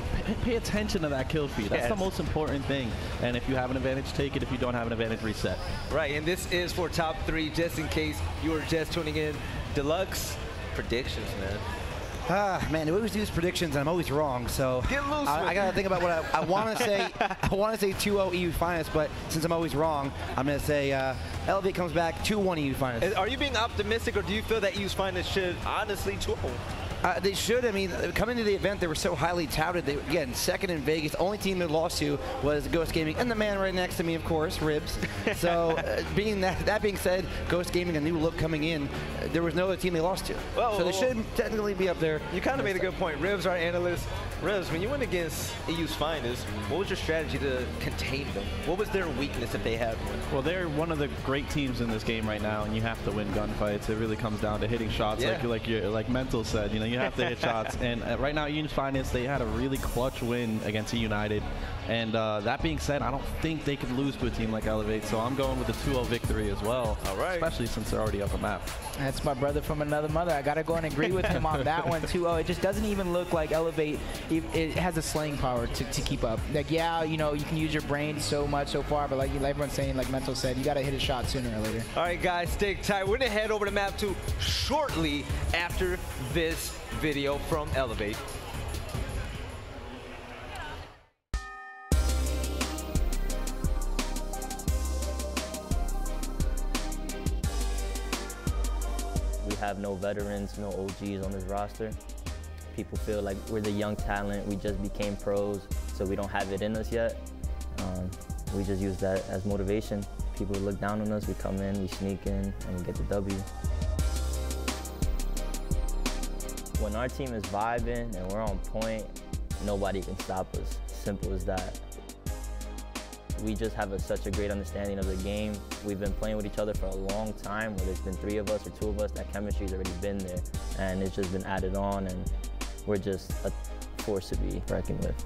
pay attention to that kill feed. That's the most important thing. And if you have an advantage, take it. If you don't have an advantage, reset. Right, and this is for top 3, just in case you were just tuning in. Deluxe predictions, man. Man, we always do these predictions, and I'm always wrong. So I got to think about what I want to say. I want to say 2-0 EU Finest, but since I'm always wrong, I'm going to say Elevate comes back 2-1 EU Finest. Are you being optimistic, or do you feel that EU's Finest should honestly 2-0? They should. I mean, coming to the event, they were so highly touted. They, again, second in Vegas. The only team they lost to was Ghost Gaming, and the man right next to me, of course, Ribs. So, that being said, Ghost Gaming, a new look coming in, there was no other team they lost to. So they should technically be up there. You kind of made a good point. Ribs, our analyst. Ribs, when you went against EU's Finest, what was your strategy to contain them? What was their weakness if they had one? Well, they're one of the great teams in this game right now, and you have to win gunfights. It really comes down to hitting shots, like Mental said. You have to hit shots. And right now, EU's Finest, they had a really clutch win against United. And that being said, I don't think they could lose to a team like Elevate, so I'm going with a 2-0 victory as well. All right. Especially since they're already up a map. That's my brother from another mother. I got to go and agree with him on that one, 2-0. It just doesn't even look like Elevate. It has a slaying power to keep up. Like, you can use your brain so much so far, but like everyone's saying, like Mental said, you got to hit a shot sooner or later. All right, guys, stay tight. We're going to head over to map 2 shortly after this video from Elevate. We have no veterans, no OGs on this roster. People feel like we're the young talent. We just became pros, so we don't have it in us yet. We just use that as motivation. People look down on us, we come in, we sneak in, and we get the W. When our team is vibing and we're on point, nobody can stop us. Simple as that. We just have such a great understanding of the game. We've been playing with each other for a long time, whether it's been 3 of us or 2 of us, that chemistry's already been there. And it's just been added on, and we're just a force to be reckoned with.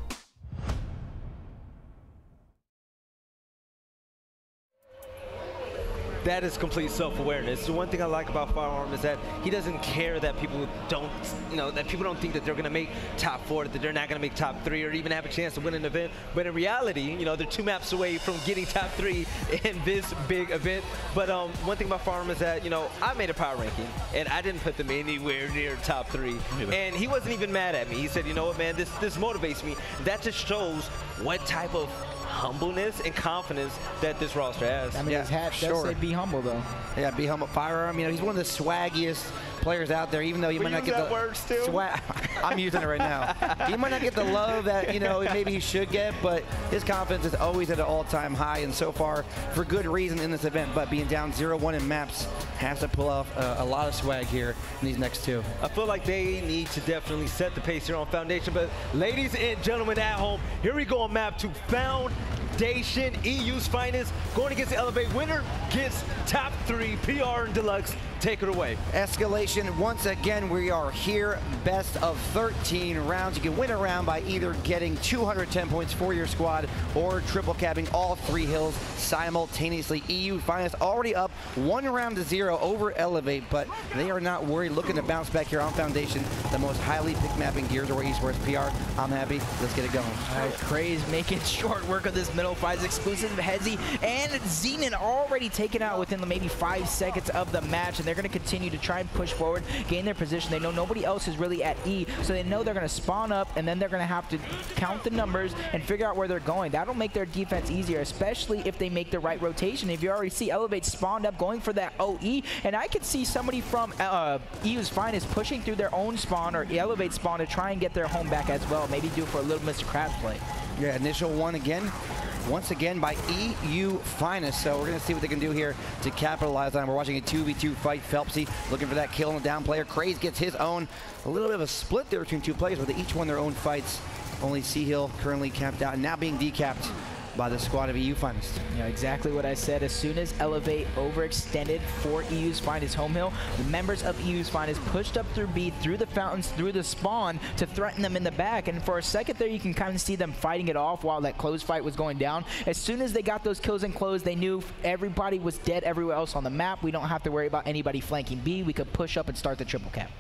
that is complete self-awareness. The one thing I like about Firearm is that he doesn't care that people don't, that people don't think that they're going to make top 4, that they're not going to make top 3, or even have a chance to win an event. But in reality, they're 2 maps away from getting top 3 in this big event. But one thing about Firearm is that, I made a power ranking, and I didn't put them anywhere near top 3. And he wasn't even mad at me. He said, you know what, man, this motivates me. That just shows what type of humbleness and confidence that this roster has. I mean, his hat does say be humble, though. Yeah, be humble. Firearm, he's one of the swaggiest players out there, even though you might not get the word still? swag. I'm using it right now. He might not get the love that maybe he should get, but his confidence is always at an all-time high, and so far for good reason in this event. But being down 0-1 in maps has to pull off a lot of swag here in these next 2. I feel like they need to definitely set the pace here on Foundation. But ladies and gentlemen at home, here we go on map 2. Foundation, EU's finest, going against the Elevate. Winner gets top 3, PR and Deluxe. Take it away. Escalation, once again, we are here. Best of 13 rounds. You can win a round by either getting 210 points for your squad or triple capping all 3 hills simultaneously. EU finest already up 1-0 over Elevate, but they are not worried. Looking to bounce back here on Foundation, the most highly picked map in Gears of War Esports. PR, I'm happy. Let's get it going. All right, Craze making short work of this middle fight. Exclusive Hezi and Xenon already taken out within maybe 5 seconds of the match, and they're going to continue to try and push forward, gain their position. They know nobody else is really at E, so they know they're going to spawn up, and then they're going to have to count the numbers and figure out where they're going. That'll make their defense easier, especially if they make the right rotation. If you already see Elevate spawned up, going for that OE, and I could see somebody from EU's finest pushing through their own spawn or Elevate spawn to try and get their home back as well. Maybe do for a little Mr. Krabs play. Yeah, initial one again. Once again by EU finest, so we're going to see what they can do here to capitalize on. We're watching a 2v2 fight. Phelpsy looking for that kill on the down player. Craze gets his own. A little bit of a split there between 2 players, but they each won their own fights. Only Sea currently capped out and now being decapped by the squad of EU finest. Yeah, exactly what I said. As soon as Elevate overextended for EU's finest home hill, the members of EU's finest pushed up through B, through the fountains, through the spawn to threaten them in the back. And for a second there, you can kind of see them fighting it off while that close fight was going down. As soon as they got those kills in close, they knew everybody was dead everywhere else on the map. We don't have to worry about anybody flanking B. We could push up and start the triple cap.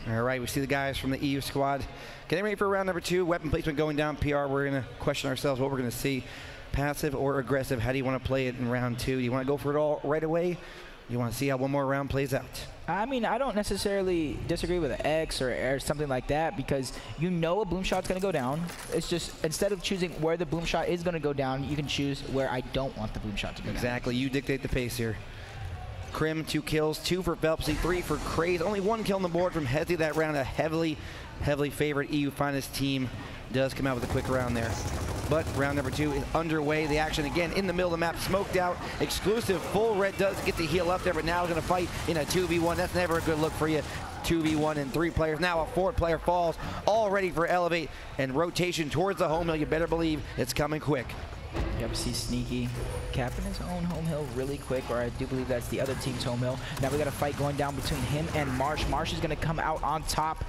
All right, we see the guys from the EU squad getting ready for round number 2. Weapon placement going down. PR, we're going to question ourselves what we're going to see. Passive or aggressive? How do you want to play it in round 2? Do you want to go for it all right away? You want to see how one more round plays out? I mean, I don't necessarily disagree with an X or something like that, because a boom shot's going to go down. It's just, instead of choosing where the boom shot is going to go down, you can choose where I don't want the boom shot to go down. Exactly. You dictate the pace here. Crim, 2 kills, 2 for Phelpsy, 3 for Craze. Only 1 kill on the board from Hezi that round. A heavily favored EU finest team does come out with a quick round there. But round number 2 is underway. The action again in the middle of the map, smoked out. Exclusive full red does get the heal up there, but now going to fight in a 2v1. That's never a good look for you. 2v1 and 3 players. Now a 4th player falls, all ready for Elevate and rotation towards the home hill. You better believe it's coming quick. Yep, see Sneaky capping his own home hill really quick, or I do believe that's the other team's home hill. Now we got a fight going down between him and Marsh. Marsh is going to come out on top.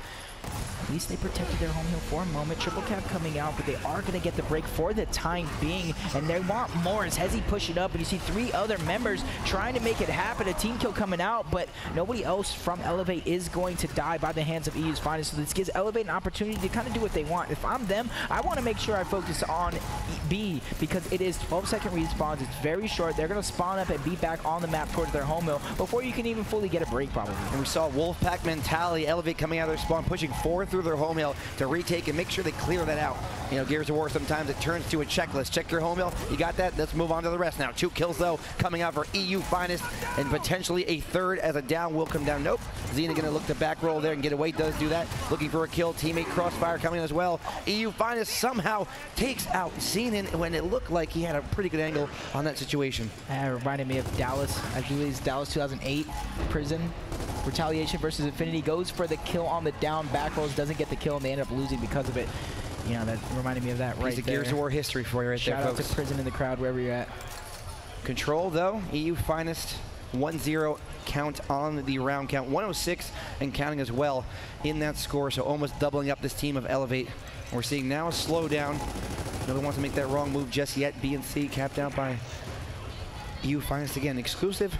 At least they protected their home hill for a moment. Triple cap coming out, but they are going to get the break for the time being, and they want more as Hezi push it up, and you see 3 other members trying to make it happen. A team kill coming out, but nobody else from Elevate is going to die by the hands of EU's finest, so this gives Elevate an opportunity to kind of do what they want. If I'm them, I want to make sure I focus on B, because it is 12-second respawns. It's very short. They're going to spawn up and be back on the map towards their home hill before you can even fully get a break, probably. And we saw Wolfpack mentality. Elevate coming out of their spawn, pushing 4 through their home hill to retake and make sure they clear that out. Gears of War, sometimes it turns to a checklist. Check your home hill. You got that? Let's move on to the rest now. 2 kills, though, coming out for EU finest, and potentially a 3rd as a down will come down. Nope. Xena going to look to back roll there and get away. Does do that. Looking for a kill. Teammate Crossfire coming in as well. EU finest somehow takes out Xenon when it looked like he had a pretty good angle on that situation. It reminded me of Dallas. I believe it's Dallas 2008 Prison. Retaliation versus Infinity goes for the kill on the down, back rolls, doesn't get the kill, and they end up losing because of it. That reminded me of that right there. Gears of War history for you right there, folks. Shout out to Prison in the crowd, wherever you're at. Control, though, EU finest, 1-0 count on the round count. 106 and counting as well in that score, so almost doubling up this team of Elevate. We're seeing now a slowdown. Nobody wants to make that wrong move just yet. B and C capped out by EU finest again. Exclusive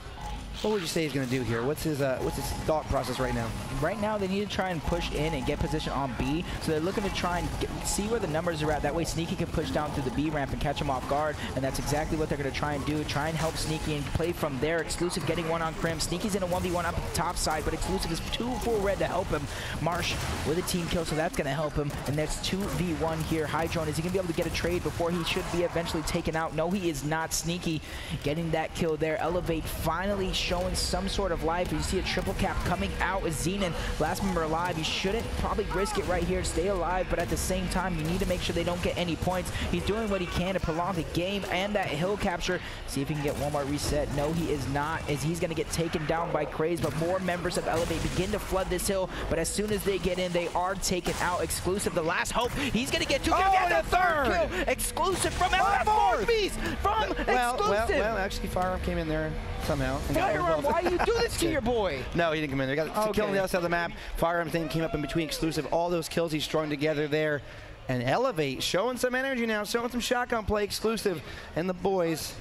What would you say he's going to do here? What's his thought process right now? Right now, they need to try and push in and get position on B. So they're looking to try and see where the numbers are at. That way, Sneaky can push down through the B ramp and catch him off guard. And that's exactly what they're going to try and do. Try and help Sneaky and play from there. Exclusive getting one on Crim. Sneaky's in a 1v1 up at the top side, but Exclusive is 2 full red to help him. Marsh with a team kill, so that's going to help him. And there's 2v1 here. Hydron, is he going to be able to get a trade before he should be eventually taken out? No, he is not. Sneaky getting that kill there. Elevate finally showing some sort of life. You see a triple cap coming out as Xenon, last member alive. You shouldn't probably risk it right here, stay alive, but at the same time, you need to make sure they don't get any points. He's doing what he can to prolong the game and that hill capture. See if he can get one more reset. No, he is not, as he's going to get taken down by Craze, but more members of Elevate begin to flood this hill, but as soon as they get in, they are taken out. Exclusive, the last hope. He's going to get two. And a third kill. Exclusive from Elevate. Piece from Exclusive. Well, actually, Firearm came in there somehow. Firearm, why do you do this to your boy? No, he didn't come in there. He got kill on the other side of the map. Firearm's thing came up in between Exclusive. All those kills he strung together there. And Elevate showing some energy now, showing some shotgun play. Exclusive and the boys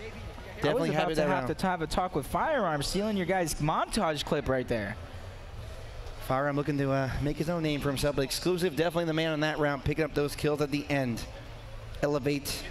definitely have to have a talk with Firearm, stealing your guys' montage clip right there. Firearm looking to make his own name for himself, but Exclusive definitely the man in that round, picking up those kills at the end. Elevate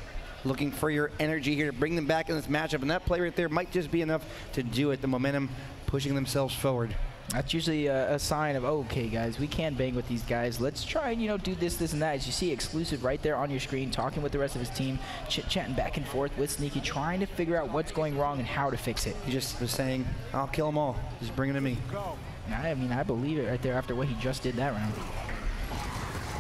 looking for your energy here to bring them back in this matchup, and that play right there might just be enough to do it. The momentum pushing themselves forward. That's usually a sign of, oh, okay, guys, we can bang with these guys. Let's try and, you know, do this, and that. As you see Exclusive right there on your screen, talking with the rest of his team, chit-chatting back and forth with Sneaky, trying to figure out what's going wrong and how to fix it. He just was saying, I'll kill them all. Just bring it to me. I mean, I believe it right there after what he just did that round.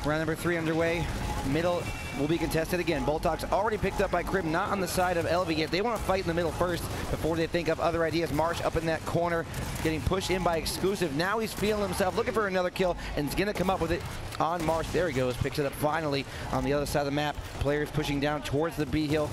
Round number 3 underway. Middle will be contested again. Boltox already picked up by Crim, not on the side of Elevate yet. They want to fight in the middle first before they think of other ideas. Marsh up in that corner, getting pushed in by Exclusive. Now he's feeling himself, looking for another kill, and he's going to come up with it on Marsh. There he goes, picks it up finally on the other side of the map. Players pushing down towards the B hill.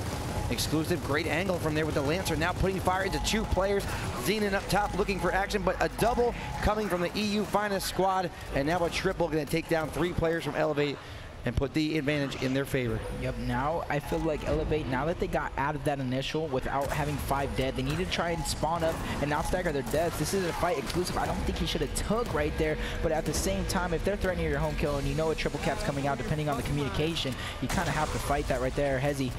Exclusive, great angle from there with the Lancer, now putting fire into 2 players. Xenon up top looking for action, but a double coming from the EU Finest squad, and now a triple going to take down 3 players from Elevate and put the advantage in their favor. Yep, now I feel like Elevate, now that they got out of that initial without having 5 dead, they need to try and spawn up and not stagger their deaths. This is a fight. Exclusive, I don't think he should have took right there, but at the same time, if they're threatening your home kill and you know a triple cap's coming out, depending on the communication, you kind of have to fight that right there. Hezi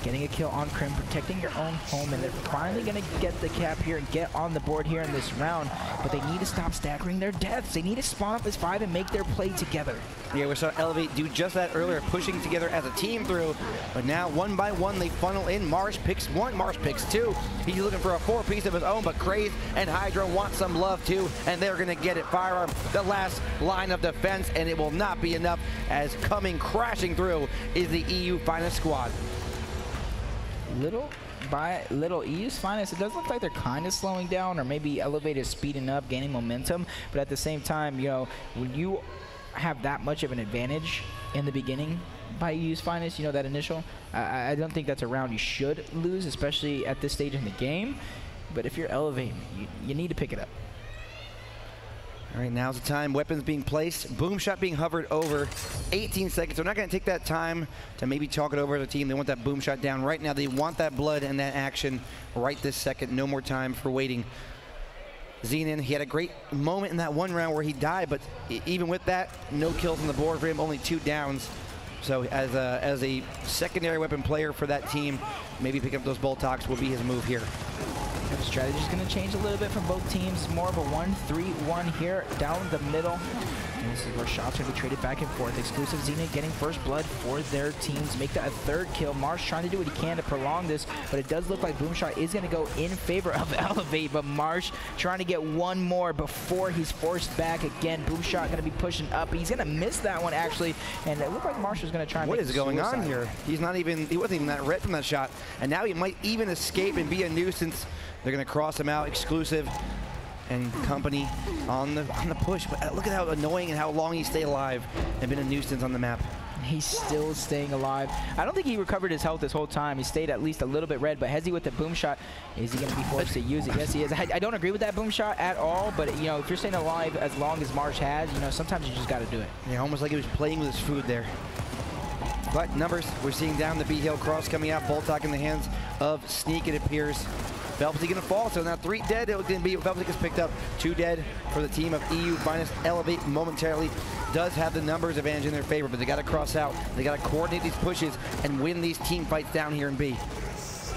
getting a kill on Crim, protecting your own home, and they're finally going to get the cap here and get on the board here in this round, but they need to stop staggering their deaths. They need to spawn up as 5 and make their play together. Yeah, we saw Elevate do just that earlier, pushing together as a team through, but now one by one they funnel in. Marsh picks 1, Marsh picks 2. He's looking for a 4-piece of his own, but Craze and Hydro want some love too, and they're going to get it. Firearm, the last line of defense, and it will not be enough, as coming crashing through is the EU Finest squad. Little by little, EU's Finest, it does look like they're kind of slowing down, or maybe Elevate is speeding up, gaining momentum, but at the same time, you know, when you have that much of an advantage in the beginning by EU's Finest, you know, that initial, I don't think that's a round you should lose, especially at this stage in the game, but if you're Elevate, you need to pick it up. All right, now's the time. Weapons being placed. Boom shot being hovered over. 18 seconds. They're not going to take that time to maybe talk it over as a team. They want that boom shot down right now. They want that blood and that action right this second. No more time for waiting. Xenon, he had a great moment in that one round where he died, but even with that, no kills on the board for him, only 2 downs. So as a secondary weapon player for that team, maybe picking up those Boltox will be his move here. The strategy is going to change a little bit from both teams. More of a 1-3-1 here down the middle. And this is where shots are going to be traded back and forth. Exclusive Xenon getting first blood for their teams. Make that a 3rd kill. Marsh trying to do what he can to prolong this, but it does look like Boomshot is going to go in favor of Elevate, but Marsh trying to get one more before he's forced back again. Boomshot going to be pushing up. He's going to miss that one, actually, and it looked like Marsh was going to try and What is going on here? He wasn't even that red from that shot, and now he might even escape and be a nuisance. They're going to cross him out. Exclusive and company on the push. But look at how annoying and how long he stayed alive and been a nuisance on the map. He's still staying alive. I don't think he recovered his health this whole time. He stayed at least a little bit red, but Hezi with the boom shot, is he going to be forced to use it? Yes, he is. I don't agree with that boom shot at all, but you know, if you're staying alive as long as Marsh has, you know, sometimes you just got to do it. Yeah, almost like he was playing with his food there. But numbers, we're seeing down the B hill, cross coming out, Boltox in the hands of Sneak, it appears. Velvety going to fall, so now 3 dead. It's going to be Velvety gets picked up, 2 dead for the team of EU Finest. Elevate momentarily does have the numbers advantage in their favor, but they got to cross out. They got to coordinate these pushes and win these team fights down here in B.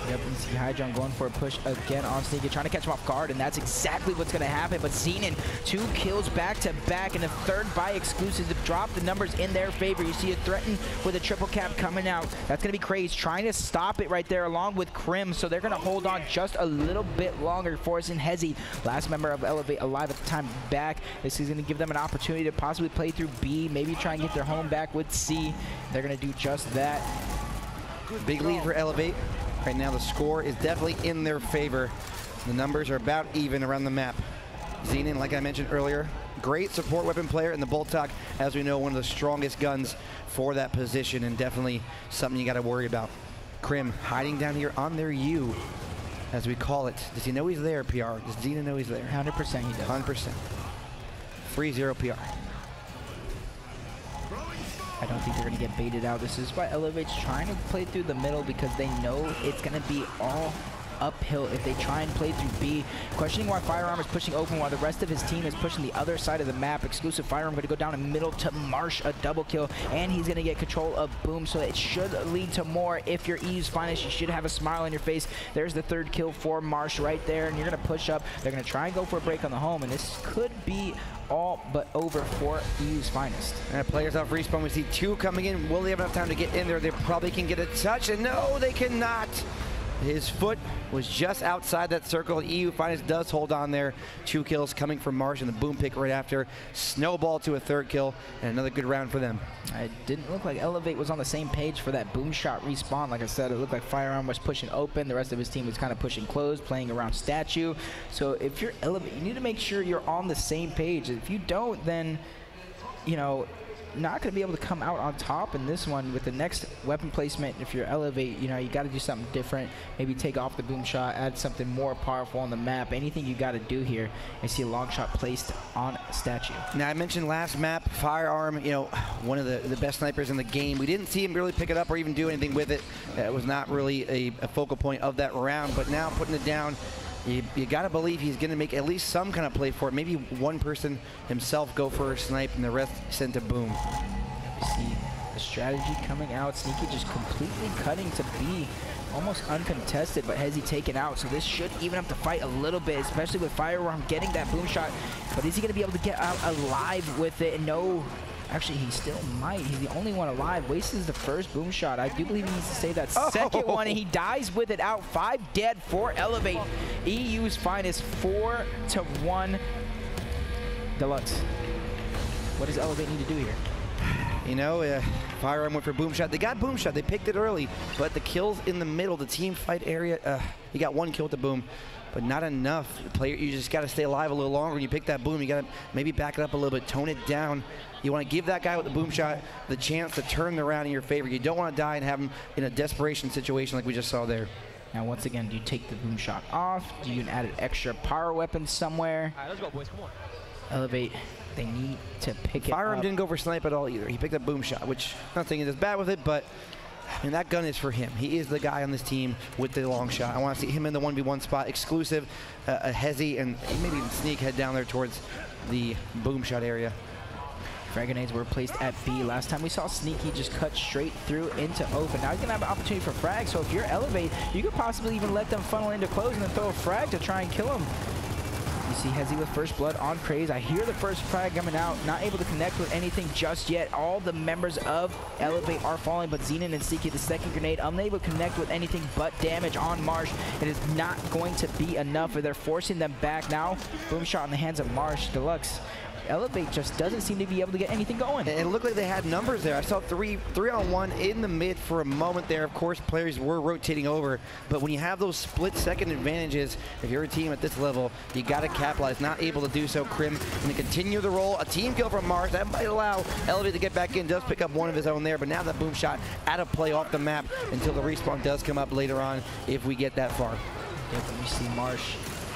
Yep, and see Hydron going for a push again on Sneaky, trying to catch him off guard, and that's exactly what's going to happen. But Xenon, 2 kills back-to-back, and a third by exclusive to drop the numbers in their favor. You see it threatened with a triple cap coming out. That's going to be Craze trying to stop it right there along with Krim, so they're going to hold on just a little bit longer. Forcing Hezi, last member of Elevate alive at the time, back. This is going to give them an opportunity to possibly play through B, maybe try and get their home back with C. They're going to do just that. Big lead for Elevate. Right now the score is definitely in their favor. The numbers are about even around the map. Xenon, like I mentioned earlier, great support weapon player, and the Boltok, as we know, one of the strongest guns for that position, and definitely something you got to worry about. Krim hiding down here on their U, as we call it. Does he know he's there, PR? Does Xenon know he's there? 100% he does. 100%. 3-0 PR. I don't think they're going to get baited out. This is why Elevate's trying to play through the middle, because they know it's going to be all uphill if they try and play through B. Questioning why Firearm is pushing open while the rest of his team is pushing the other side of the map. Exclusive Firearm going to go down in middle to Marsh, a double kill, and he's going to get control of Boom, so it should lead to more. If you're EU's Finest, you should have a smile on your face. There's the 3rd kill for Marsh right there, and you're going to push up. They're going to try and go for a break on the home, and this could be all but over for EU's Finest. Players off respawn. We see 2 coming in. Will they have enough time to get in there? They probably can get a touch, and no, they cannot. His foot was just outside that circle. EU Finest does hold on there. 2 kills coming from Marsh and the Boom pick right after. Snowball to a 3rd kill, and another good round for them. It didn't look like Elevate was on the same page for that Boom shot respawn. Like I said, it looked like Firearm was pushing open. The rest of his team was kind of pushing closed, playing around Statue. So if you're Elevate, you need to make sure you're on the same page. If you don't, then, you know, not going to be able to come out on top in this one with the next weapon placement. If you're Elevate, you know, you got to do something different. Maybe take off the Boom shot, add something more powerful on the map. Anything you got to do here. I see a long shot placed on Statue. Now, I mentioned last map, Firearm, you know, one of the best snipers in the game. We didn't see him really pick it up or even do anything with it. It was not really a focal point of that round, but now putting it down, you got to believe he's going to make at least some kind of play for it. Maybe one person himself go for a snipe and the rest send to Boom. You see the strategy coming out. Sneaky just completely cutting to B, almost uncontested, but Hezi taken out. So this should even up the fight a little bit, especially with Firearm getting that Boom shot. But is he going to be able to get out alive with it? No. Actually, he still might. He's the only one alive. Wastes the first Boom shot. I do believe he needs to save that second one, and he dies with it out. 5 dead for Elevate. EU's Finest 4-1. Deluxe, what does Elevate need to do here? You know, Firearm went for Boom shot. They got Boom shot. They picked it early, but the kills in the middle, the team fight area, he got 1 kill with the Boom, but not enough. The player, you just got to stay alive a little longer. When you pick that Boom, you got to maybe back it up a little bit, tone it down. You want to give that guy with the Boom shot the chance to turn the round in your favor. You don't want to die and have him in a desperation situation like we just saw there. Now, once again, do you take the Boom shot off? Do you add an extra power weapon somewhere? All right, let's go, boys. Come on. Elevate, they need to pick it up. Firearm didn't go for snipe at all either. He picked up Boom shot, which nothing is as bad with it, but I mean, that gun is for him. He is the guy on this team with the long shot. I want to see him in the 1v1 spot. Exclusive, a Hezi, and maybe even Sneak head down there towards the Boom shot area. Frag grenades were placed at B. Last time we saw Sneaky just cut straight through into open. Now he's going to have an opportunity for frag, so if you're Elevate, you could possibly even let them funnel into close and then throw a frag to try and kill him. You see Hezi with first blood on Craze. I hear the first frag coming out, not able to connect with anything just yet. All the members of Elevate are falling, but Xenon and Sneaky, the second grenade, unable to connect with anything but damage on Marsh. It is not going to be enough, they're forcing them back now. Boom shot in the hands of Marsh. Deluxe, Elevate just doesn't seem to be able to get anything going. It looked like they had numbers there. I saw three on one in the mid for a moment there. Of course, players were rotating over, but when you have those split-second advantages, if you're a team at this level, you got to capitalize. Not able to do so. Krim going to continue the roll. A team kill from Mars. That might allow Elevate to get back in. Does pick up one of his own there, but now that Boom shot out of play off the map until the respawn does come up later on if we get that far. Yep, and we see Marsh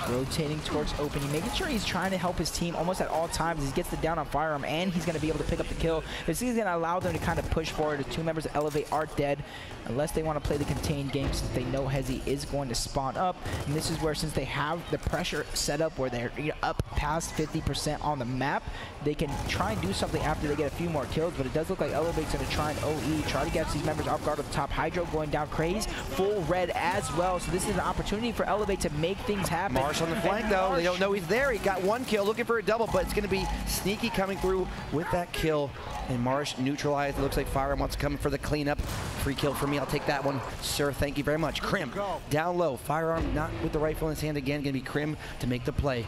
rotating towards opening, making sure he's trying to help his team almost at all times. He gets the down on Firearm, and he's going to be able to pick up the kill. This is going to allow them to kind of push forward. The 2 members of Elevate are dead, unless they want to play the contained game, since they know Hezi is going to spawn up. And this is where, since they have the pressure set up where they're up past 50% on the map, they can try and do something after they get a few more kills. But it does look like Elevate's going to try and OE, try to get these members off guard at the top. Hydro going down, Craze full red as well. So this is an opportunity for Elevate to make things happen. Marsh on the flank, though. They don't know he's there. He got 1 kill, looking for a double, but it's going to be Sneaky coming through with that kill. And Marsh neutralized. It looks like Firearm wants to come for the cleanup. Free kill for me. I'll take that one, sir. Thank you very much. Crim down low. Firearm not with the rifle in his hand again. Going to be Crim to make the play.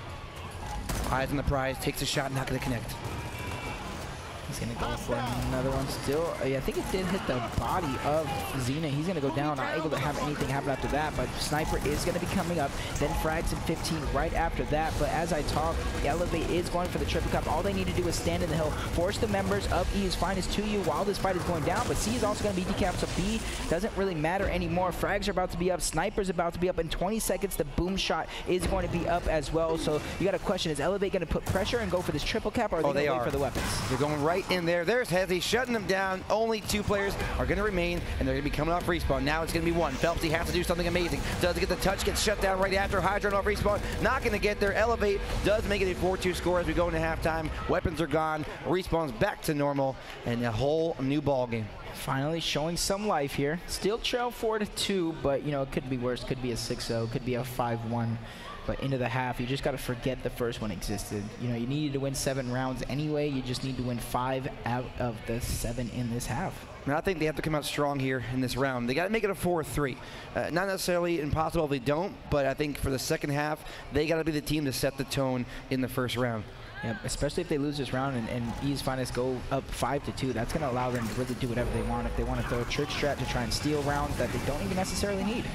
Eyes on the prize. Takes a shot. Not going to connect. He's going to go for another one still. I think it did hit the body of Xena. He's going to go down, not able to have anything happen after that, but Sniper is going to be coming up. Then frags in 15 right after that. But as I talk, Elevate is going for the triple cup. All they need to do is stand in the hill, force the members of EU's Finest to you while this fight is going down. But C is also going to be decapped, so B doesn't really matter anymore. Frags are about to be up. Sniper's about to be up. In 20 seconds, the boom shot is going to be up as well. So you got a question. Is Elevate going to put pressure and go for this triple cap, or are they going to wait for the weapons? They're going right in there. There's Hezi shutting them down. Only 2 players are going to remain, and they're going to be coming off respawn. Now it's going to be 1. Phelpsy has to do something amazing. Does get the touch, gets shut down right after. Hydron off respawn. Not going to get there. Elevate does make it a 4-2 score as we go into halftime. Weapons are gone. Respawn's back to normal, and a whole new ball game. Finally showing some life here. Still trail 4-2, but you know, it could be worse. Could be a 6-0, could be a 5-1. But into the half, you just got to forget the first one existed. You know, you needed to win 7 rounds anyway. You just need to win 5 out of the 7 in this half. And I think they have to come out strong here in this round. They got to make it a 4-3. Not necessarily impossible if they don't, but I think for the second half, they got to be the team to set the tone in the first round. Yeah, especially if they lose this round and EU's Finest go up 5-2. That's going to allow them to really do whatever they want. If they want to throw a trick strat to try and steal rounds that they don't even necessarily need.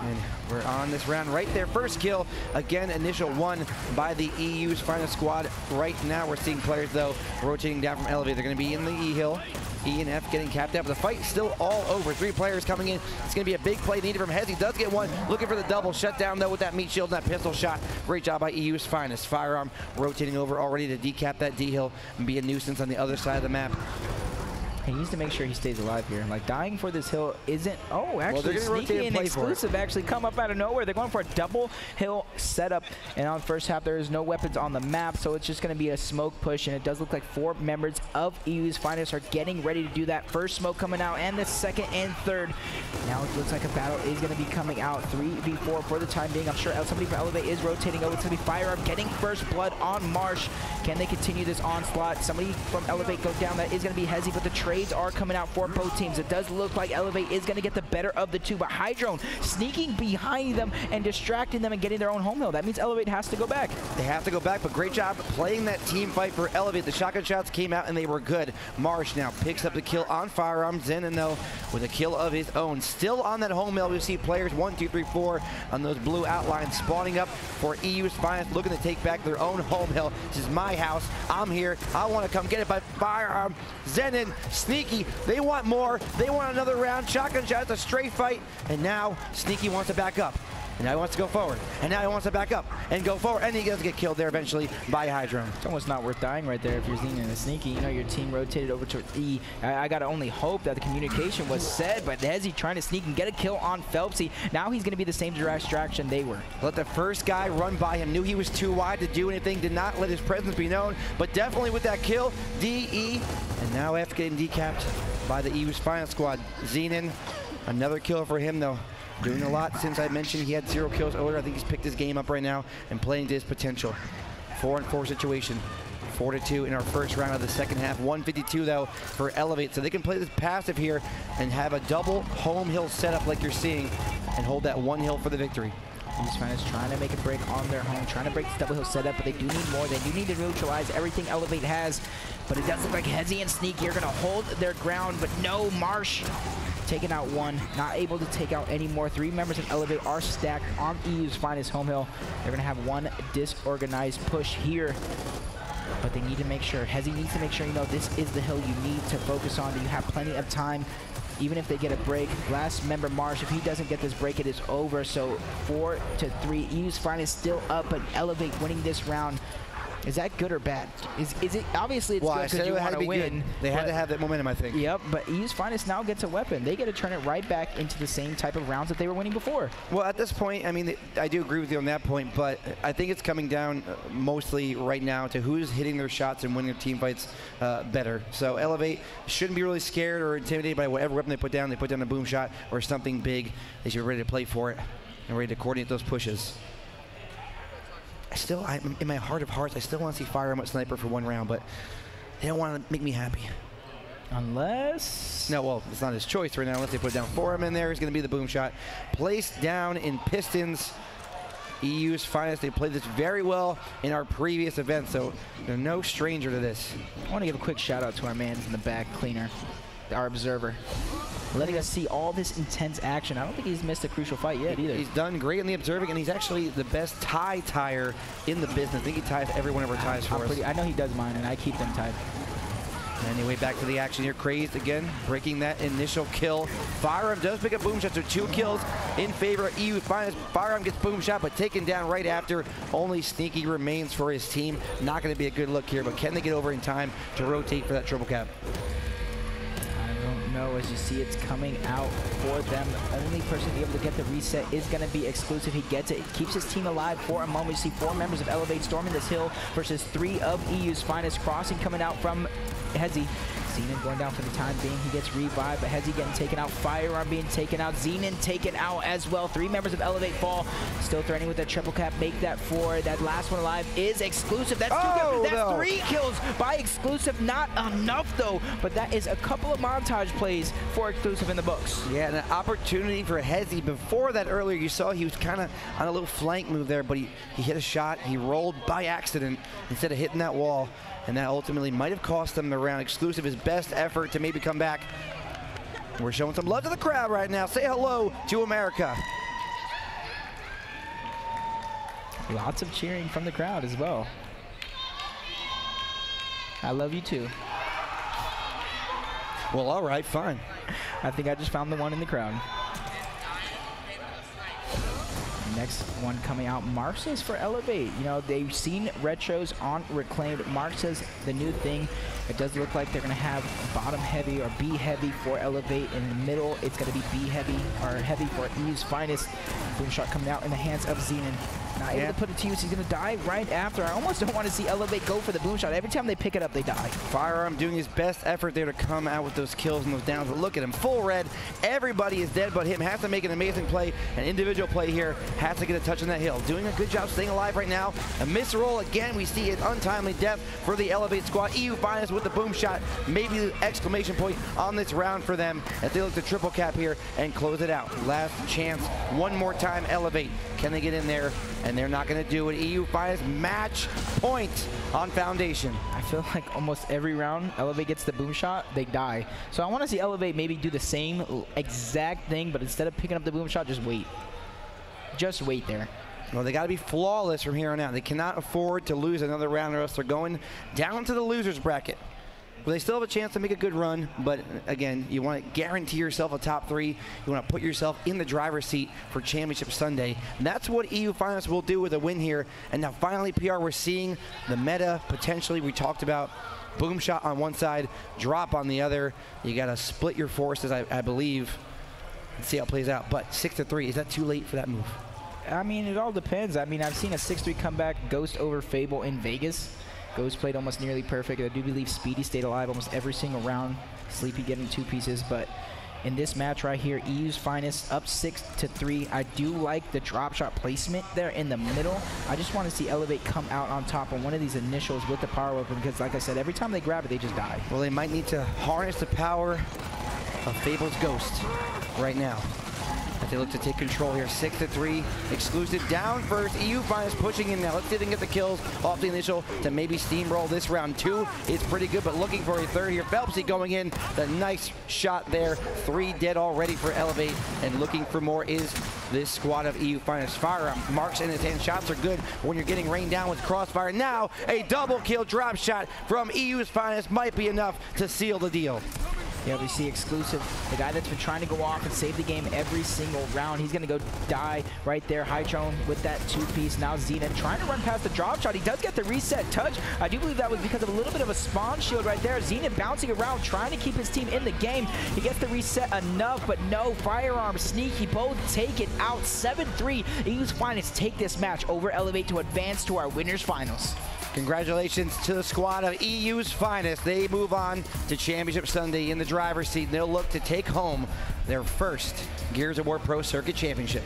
And we're on this round right there. First kill, again, initial 1 by the EU's Finest squad. Right now we're seeing players, though, rotating down from Elevate. They're going to be in the E-Hill. E and F getting capped out, but the fight's still all over. 3 players coming in. It's going to be a big play needed from Hezi. Does get 1. Looking for the double. Shut down, though, with that meat shield and that pistol shot. Great job by EU's Finest. Firearm rotating over already to decap that D-Hill and be a nuisance on the other side of the map. He needs to make sure he stays alive here. Like, dying for this hill isn't... Oh, actually, well, Sneaky and Exclusive actually come up out of nowhere. They're going for a double hill setup. And on the first half, there is no weapons on the map, so it's just going to be a smoke push. And it does look like 4 members of EU's Finest are getting ready to do that. First smoke coming out, and the second and third. Now it looks like a battle is going to be coming out. 3v4 for the time being. I'm sure somebody from Elevate is rotating over. It's going to be Firearm getting first blood on Marsh. Can they continue this onslaught? Somebody from Elevate go down. That is going to be Hezi, but the trades are coming out for both teams. It does look like Elevate is going to get the better of the 2, but Hydron sneaking behind them and distracting them and getting their own home hill. That means Elevate has to go back. They have to go back, but great job playing that team fight for Elevate. The shotgun shots came out and they were good. Marsh now picks up the kill on Firearm. Zenon, though, with a kill of his own. Still on that home hill, we see players 1, 2, 3, 4 on those blue outlines spawning up for EU's Finest, looking to take back their own home hill. This is my house. I'm here. I want to come get it by Firearm. Zenon, Sneaky, they want more. They want another round. Shotgun shot, a straight fight. And now Sneaky wants to back up. And now he wants to go forward. And now he wants to back up and go forward. And he does get killed there eventually by Hydron. It's almost not worth dying right there if you're Xena and a Sneaky. You know, your team rotated over to E. I got to only hope that the communication was said, but Hezi trying to sneak and get a kill on Phelpsy. Now he's going to be the same distraction they were. Let the first guy run by him. Knew he was too wide to do anything. Did not let his presence be known. But definitely with that kill, DE. And now F getting decapped by the EU's Finest squad. Zenon, another kill for him, though. Doing a lot since I mentioned he had 0 kills earlier. I think he's picked his game up right now and playing to his potential. 4-4 situation. 4-2 in our first round of the second half. 152, though, for Elevate. So they can play this passive here and have a double home hill setup like you're seeing and hold that 1 hill for the victory. EU's Finest trying to make a break on their home, trying to break this double hill setup, but they do need more. They do need to neutralize everything Elevate has. But it does look like Hezi and Sneaky are going to hold their ground, but no, Marsh taking out 1, not able to take out any more. 3 members of Elevate are stacked on EU's Finest home hill. They're going to have 1 disorganized push here. But they need to make sure, Hezi needs to make sure, you know, this is the hill you need to focus on, that you have plenty of time even if they get a break. Last member, Marsh, if he doesn't get this break, it is over. So 4-3. EU's Finest still up, but Elevate winning this round. Is that good or bad? Is it obviously it's good because you want to win. They had to have that momentum, I think. Yep, but EU's Finest now gets a weapon. They get to turn it right back into the same type of rounds that they were winning before. Well, at this point, I mean, I do agree with you on that point, but I think it's coming down mostly right now to who's hitting their shots and winning their team fights better. So Elevate shouldn't be really scared or intimidated by whatever weapon they put down. They put down a boom shot or something big. They should be ready to play for it and ready to coordinate those pushes. In my heart of hearts, I still want to see Firearm at Sniper for one round, but they don't want to make me happy. Unless... No, well, it's not his choice right now. Unless they put down Forum in there, it's going to be the boom shot. Placed down in Pistons. EU's Finest. They played this very well in our previous event, so they're no stranger to this. I want to give a quick shout out to our man in the back, Cleaner, our observer, letting us see all this intense action. I don't think he's missed a crucial fight yet either. He's done great in the observing, and he's actually the best tie-tyer in the business. I think he ties every one of our ties for us. I know he does mine, and I keep them tied. Anyway, back to the action here. Crazed again, breaking that initial kill. Firearm does pick up boom shots, so 2 kills in favor of EU Finest. Firearm gets boom shot, but taken down right after. Only Sneaky remains for his team. Not going to be a good look here, but can they get over in time to rotate for that triple cap? No, as you see, it's coming out for them. The only person to be able to get the reset is going to be Exclusive. He gets it. It keeps his team alive for a moment. You see 4 members of Elevate storming this hill versus 3 of EU's Finest. Crossing coming out from Hezi. Xenon going down for the time being. He gets revived, but Hezi getting taken out. Firearm being taken out. Xenon taken out as well. 3 members of Elevate fall. Still threatening with that triple cap. Make that 4. That last one alive is Exclusive. That's 2 kills. That's 3 kills by Exclusive. Not enough though, but that is a couple of montage plays for Exclusive in the books. Yeah, and an opportunity for Hezi. Before that earlier, you saw he was kind of on a little flank move there, but he hit a shot. He rolled by accident instead of hitting that wall. And that ultimately might have cost them the round. Exclusive, his best effort to maybe come back. We're showing some love to the crowd right now. Say hello to America. Lots of cheering from the crowd as well. I love you too. Well, all right, fine. I think I just found the one in the crowd. Next one coming out, Mark says for Elevate. You know, they've seen retros on Reclaimed. Mark says the new thing, it does look like they're going to have bottom heavy or B heavy for Elevate. In the middle, it's going to be B heavy or heavy for EU's Finest. Boom shot coming out in the hands of Xenon. Not able to put it to use. He's going to die right after. I almost don't want to see Elevate go for the boom shot. Every time they pick it up, they die. Firearm doing his best effort there to come out with those kills and those downs. But look at him, full red. Everybody is dead but him. Has to make an amazing play, an individual play here. Has to get a touch on that hill. Doing a good job staying alive right now. A misroll again. We see an untimely death for the Elevate squad. EU Finest with the boom shot. Maybe the exclamation point on this round for them as they look to triple cap here and close it out. Last chance. One more time, Elevate. Can they get in there? And they're not going to do it. EU Finest match point on Foundation. I feel like almost every round Elevate gets the boom shot, they die. So I want to see Elevate maybe do the same exact thing, but instead of picking up the boom shot, just wait. Just wait there. Well, they got to be flawless from here on out. They cannot afford to lose another round or else they're going down to the losers bracket. Well, they still have a chance to make a good run, but again, you want to guarantee yourself a top 3. You want to put yourself in the driver's seat for Championship Sunday. And that's what EU Finest will do with a win here. And now finally, PR, we're seeing the meta potentially we talked about. Boom shot on one side, drop on the other. You got to split your forces, I believe, and see how it plays out. But 6-3, is that too late for that move? I mean, it all depends. I mean, I've seen a 6-3 comeback, Ghost over Fable in Vegas. Ghost played almost nearly perfect. I do believe Speedy stayed alive almost every single round. Sleepy getting 2 pieces, but in this match right here, EU's Finest up 6-3. I do like the drop shot placement there in the middle. I just want to see Elevate come out on top on one of these initials with the power weapon because, like I said, every time they grab it, they just die. Well, they might need to harness the power of Fable's Ghost right now. As they look to take control here, 6-3, Exclusive down first. EU Finest pushing in now. Let's see if they can get the kills off the initial to maybe steamroll this round. 2 is pretty good, but looking for a third here. Phelpsy going in, the nice shot there. 3 dead already for Elevate, and looking for more is this squad of EU Finest. Firearm, marks in his hand, shots are good when you're getting rained down with crossfire. Now a double kill drop shot from EU's Finest might be enough to seal the deal. Yeah, we see Exclusive, the guy that's been trying to go off and save the game every single round. He's going to go die right there. Hydrone with that 2-piece. Now Zenith trying to run past the drop shot. He does get the reset touch. I do believe that was because of a little bit of a spawn shield right there. Zenith bouncing around, trying to keep his team in the game. He gets the reset enough, but no. Firearm, Sneaky, both take it out. 7-3. EU's Finest take this match over Elevate to advance to our winners finals. Congratulations to the squad of EU's Finest. They move on to Championship Sunday in the driver's seat, and they'll look to take home their first Gears of War Pro Circuit Championship.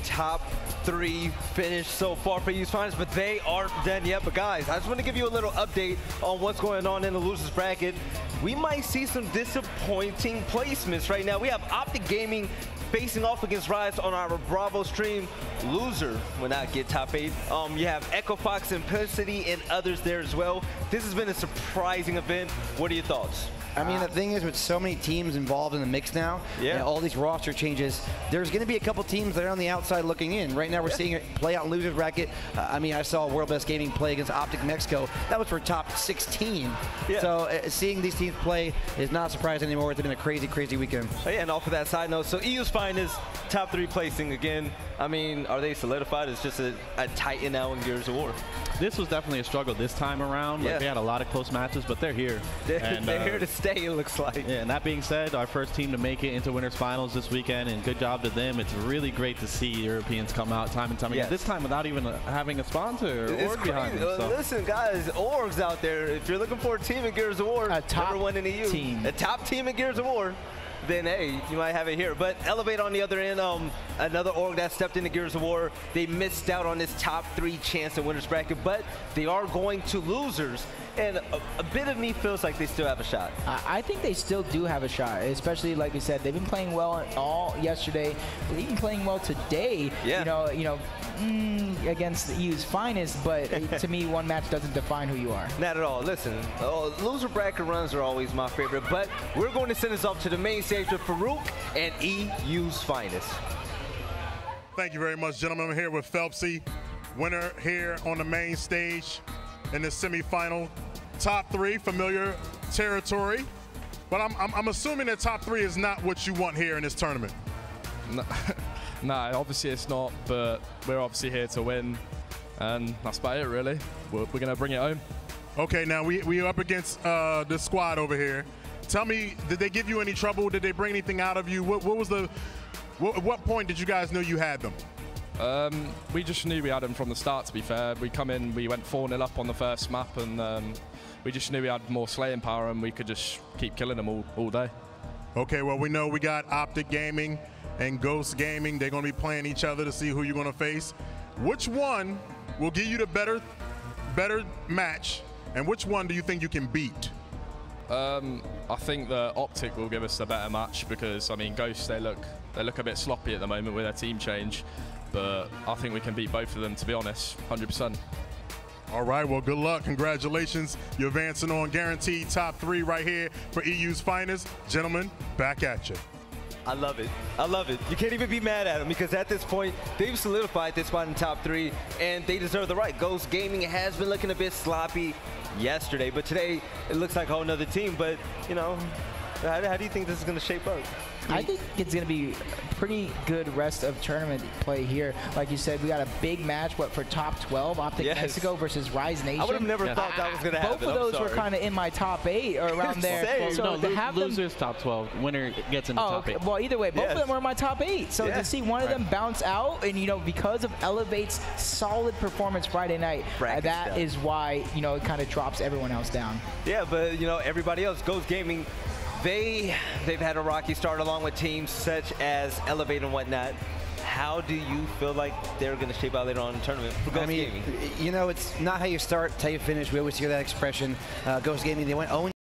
Top 3 finish so far for EU's Finest, but they aren't done yet. But guys, I just want to give you a little update on what's going on in the losers bracket. We might see some disappointing placements right now. We have Optic Gaming facing off against Rise on our Bravo stream. Loser will not get top 8. You have Echo Fox, Simplicity, and others there as well. This has been a surprising event. What are your thoughts? I mean, the thing is, with so many teams involved in the mix now, and all these roster changes, there's going to be a couple teams that are on the outside looking in. Right now, we're seeing it play out in losers bracket. I mean, I saw World Best Gaming play against Optic Mexico. That was for top 16. So seeing these teams play is not surprising anymore. It's been a crazy, crazy weekend. And off of that side note, so EU's Finest top 3 placing again. I mean, are they solidified? It's just a Titan now in Gears of War. This was definitely a struggle this time around. Like, they had a lot of close matches, but they're here. They're here to stay, it looks like. Yeah, and that being said, our first team to make it into winners finals this weekend, and good job to them. It's really great to see Europeans come out time and time again. This time without even having a sponsor or org behind them. So. Listen, guys, orgs out there, if you're looking for a team in Gears of War, a top number 1 in EU, team. A top team in Gears of War, then hey, you might have it here. But Elevate on the other end, another org that stepped into Gears of War, they missed out on this top 3 chance in winners bracket, but they are going to losers. And a bit of me feels like they still have a shot. I think they still do have a shot, especially like we said, they've been playing well all yesterday, but even playing well today. You know, against the EU's Finest. But to me, one match doesn't define who you are. Not at all. Listen, loser bracket runs are always my favorite, but we're going to send this off to the main stage with Farouk and EU's Finest. Thank you very much, gentlemen. I'm here with Phelpsy, winner here on the main stage in the semifinal. Top 3, familiar territory, but I'm assuming that top 3 is not what you want here in this tournament. No, obviously it's not, but we're obviously here to win, and that's about it, really. We're going to bring it home. Okay, now we're up against the squad over here. Tell me, did they give you any trouble? Did they bring anything out of you? What was the, what point did you guys know you had them? We just knew we had them from the start, to be fair. We come in, we went 4-0 up on the first map, and we just knew we had more slaying power, and we could just keep killing them all day. Okay, well, we know we got Optic Gaming and Ghost Gaming. They're going to be playing each other to see who you're going to face. Which one will give you the better match, and which one do you think you can beat? I think the Optic will give us the better match because, I mean, Ghost, they look a bit sloppy at the moment with their team change, but I think we can beat both of them, to be honest, 100%. All right, well, good luck. Congratulations. You're advancing on guaranteed top 3 right here for EU's Finest. Gentlemen, back at you. I love it. I love it. You can't even be mad at them because at this point, they've solidified this spot in top 3, and they deserve the right. Ghost Gaming has been looking a bit sloppy yesterday, but today it looks like a whole nother team. But, you know, how do you think this is going to shape up? I think it's going to be a pretty good rest of tournament play here. Like you said, we got a big match, for top 12, Optic Mexico versus Rise Nation. I would have never thought that was going to happen. Both of those were kind of in my top 8 or around there. So to have losers top 12, winner gets into top 8. Well, either way, both of them were in my top 8. So to see one of them bounce out, and you know, because of Elevate's solid performance Friday night, that is why, you know, it kind of drops everyone else down. Yeah, but you know, everybody else, Ghost Gaming, they've had a rocky start along with teams such as Elevate and whatnot. How do you feel like they're going to shape out later on in the tournament for Ghost Gaming? You know, it's not how you start, it's how you finish. We always hear that expression. Ghost Gaming, they went 0